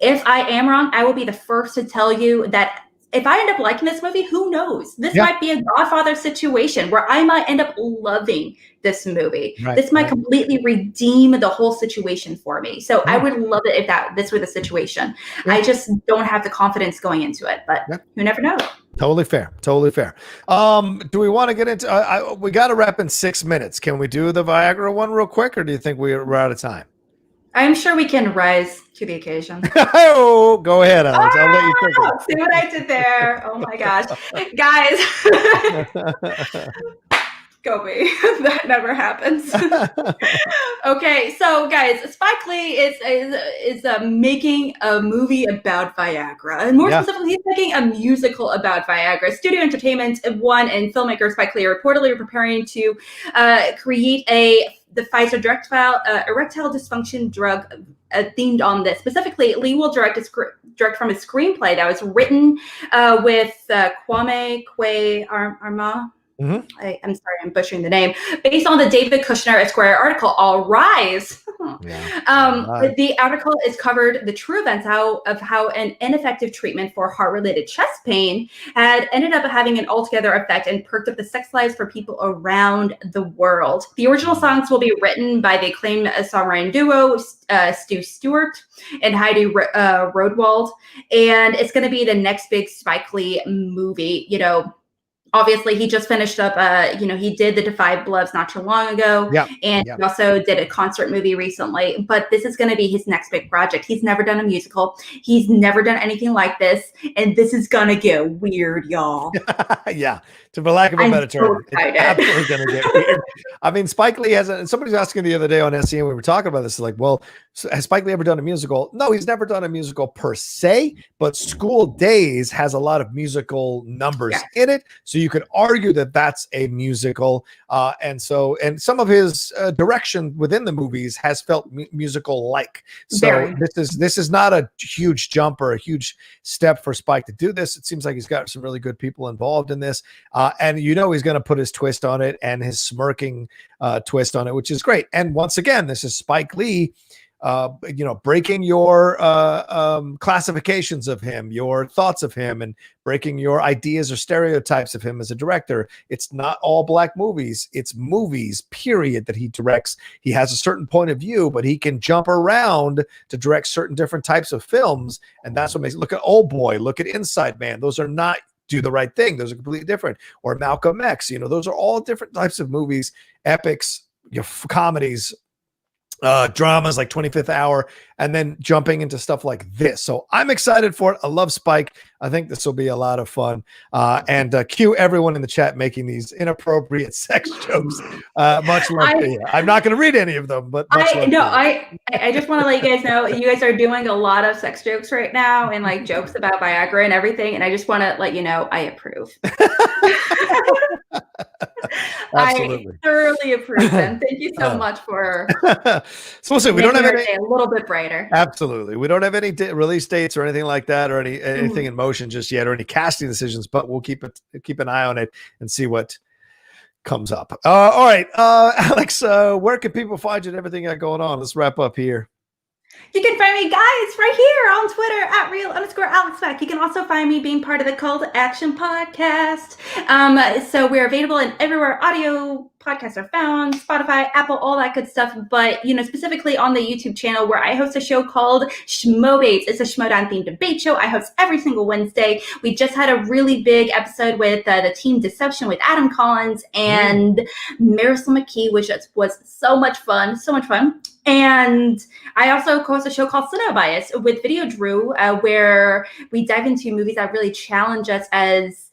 If I am wrong, I will be the first to tell you that if I end up liking this movie, who knows? This might be a Godfather situation where I might end up loving this movie. This might completely redeem the whole situation for me. So I would love it if this were the situation. I just don't have the confidence going into it, but you never know. Totally fair. Do we want to get into, we got to wrap in 6 minutes. Can we do the Viagra one real quick, or do you think we're out of time? I'm sure we can rise to the occasion. Oh, go ahead, Alex. I'll let you take it. See what I did there? Oh my gosh. Guys. Go me. That never happens. Okay, so guys, Spike Lee is making a movie about Viagra. And more specifically, he's making a musical about Viagra. Studio Entertainment One and filmmaker Spike Lee are reportedly preparing to create the Pfizer erectile dysfunction drug themed on this. Specifically, Lee will direct from a screenplay that was written with Kwame Arma. I'm sorry, I'm butchering the name. Based on the David Kushner Esquire article, All Rise. The article is covered the true events of how an ineffective treatment for heart-related chest pain had ended up having an altogether effect and perked up the sex lives for people around the world. The original songs will be written by the acclaimed songwriting duo Stu Stewart and Heidi Rodewald, and it's going to be the next big Spike Lee movie. Obviously, he just finished up, he did The Defy Bloods not too long ago. And he also did a concert movie recently. But this is going to be his next big project. He's never done a musical. He's never done anything like this. And this is going to get weird, y'all. for lack of a better term. So it's absolutely going to get weird. I mean, Spike Lee hasn't. Somebody's asking the other day on SCN, we were talking about this. Like, well, has Spike Lee ever done a musical? No, he's never done a musical per se, but School Days has a lot of musical numbers in it. So you could argue that that's a musical. And some of his direction within the movies has felt musical like. So this is not a huge jump or a huge step for Spike to do this. It seems like he's got some really good people involved in this. And he's going to put his twist on it and his smirking twist on it, which is great. And once again, this is Spike Lee, breaking your classifications of him, your thoughts of him, and breaking your ideas or stereotypes of him as a director. It's not all black movies. It's movies, period, that he directs. He has a certain point of view, but he can jump around to direct certain different types of films. And that's what makes it. Look at Old Boy, look at Inside Man. Those are not Do the Right Thing. Those are completely different. Or Malcolm X. Those are all different types of movies, epics, comedies, dramas like 25th Hour, and then jumping into stuff like this. So I'm excited for it. I love Spike. I think this will be a lot of fun. And cue everyone in the chat making these inappropriate sex jokes. Much love to you. I'm not going to read any of them, but I just want to let you guys know you guys are doing a lot of sex jokes right now and like jokes about Viagra and everything. And I just want to let you know I approve. I thoroughly approve them. Thank you so much for. So we'll see. We don't have any a little bit brighter. Absolutely, we don't have any release dates or anything like that, or anything in motion just yet, or any casting decisions. But we'll keep an eye on it and see what comes up. All right, Alex, where can people find you and everything got going on? Let's wrap up here. You can find me, guys, right here on Twitter at @real_AlexBack. You can also find me being part of the Call to Action podcast. So we're available in everywhere audio podcasts are found, Spotify, Apple, all that good stuff. But, specifically on the YouTube channel where I host a show called Schmobates. It's a Schmodown themed debate show I host every single Wednesday. We just had a really big episode with the Team Deception with Adam Collins and Marisol McKee, which was so much fun. And I also co-host a show called Cinema Bias with Video Drew, where we dive into movies that really challenge us as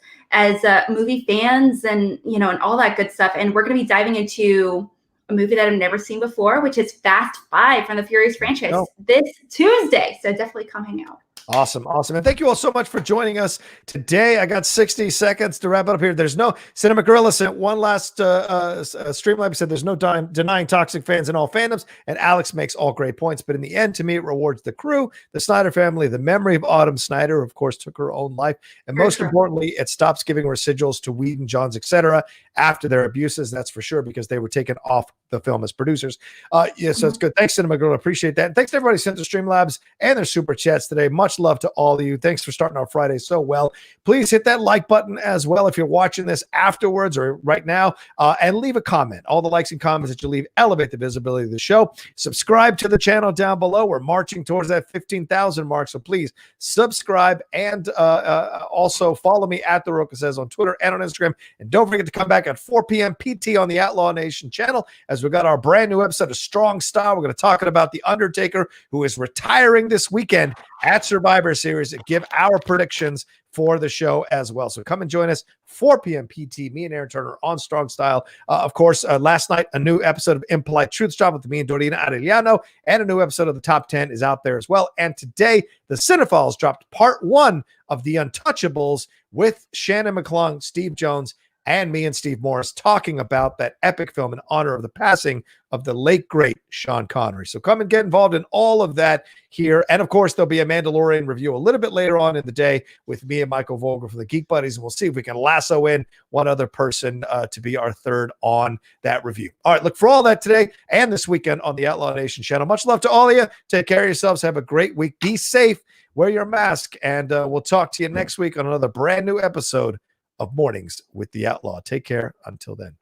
movie fans and, and all that good stuff. And we're going to be diving into a movie that I've never seen before, which is Fast 5 from the Furious franchise this Tuesday. So definitely come hang out. Awesome. And thank you all so much for joining us today. I got 60 seconds to wrap it up here. There's no Cinema Gorilla sent one last Streamlabs said there's no denying toxic fans in all fandoms, and Alex makes all great points. But in the end, to me, it rewards the crew, the Snyder family, the memory of Autumn Snyder, of course, took her own life. And most importantly, it stops giving residuals to Whedon, Johns, etc. after their abuses. That's for sure, because they were taken off the film as producers. So it's good. Thanks, Cinema Gorilla. Appreciate that. And thanks to everybody who sent the Streamlabs and their super chats today. Much love to all of you. Thanks for starting our Friday so well. Please hit that like button as well if you're watching this afterwards or right now, and leave a comment. All the likes and comments that you leave elevate the visibility of the show. Subscribe to the channel down below. We're marching towards that 15,000 mark, so please subscribe, and also follow me at The Rocha Says on Twitter and on Instagram. And don't forget to come back at 4 p.m. PT on the Outlaw Nation channel as we got our brand new episode of Strong Style. We're going to talk about The Undertaker, who is retiring this weekend at Survivor Series, and give our predictions for the show as well. So come and join us 4 p.m. PT, me and Aaron Turner on Strong Style. Of course, last night, a new episode of Impolite Truths dropped with me and Dorina Arellano, and a new episode of the Top 10 is out there as well. And today, the Cinephiles dropped part 1 of The Untouchables with Shannon McClung, Steve Jones, and me and Steve Morris talking about that epic film in honor of the passing of the late, great Sean Connery. So come and get involved in all of that here. And of course, there'll be a Mandalorian review a little bit later on in the day with me and Michael Vogel from the Geek Buddies. And we'll see if we can lasso in one other person to be our third on that review. All right, look for all that today and this weekend on the Outlaw Nation channel. Much love to all of you. Take care of yourselves. Have a great week. Be safe. Wear your mask. And we'll talk to you next week on another brand new episode of Mornings with the Outlaw. Take care. Until then.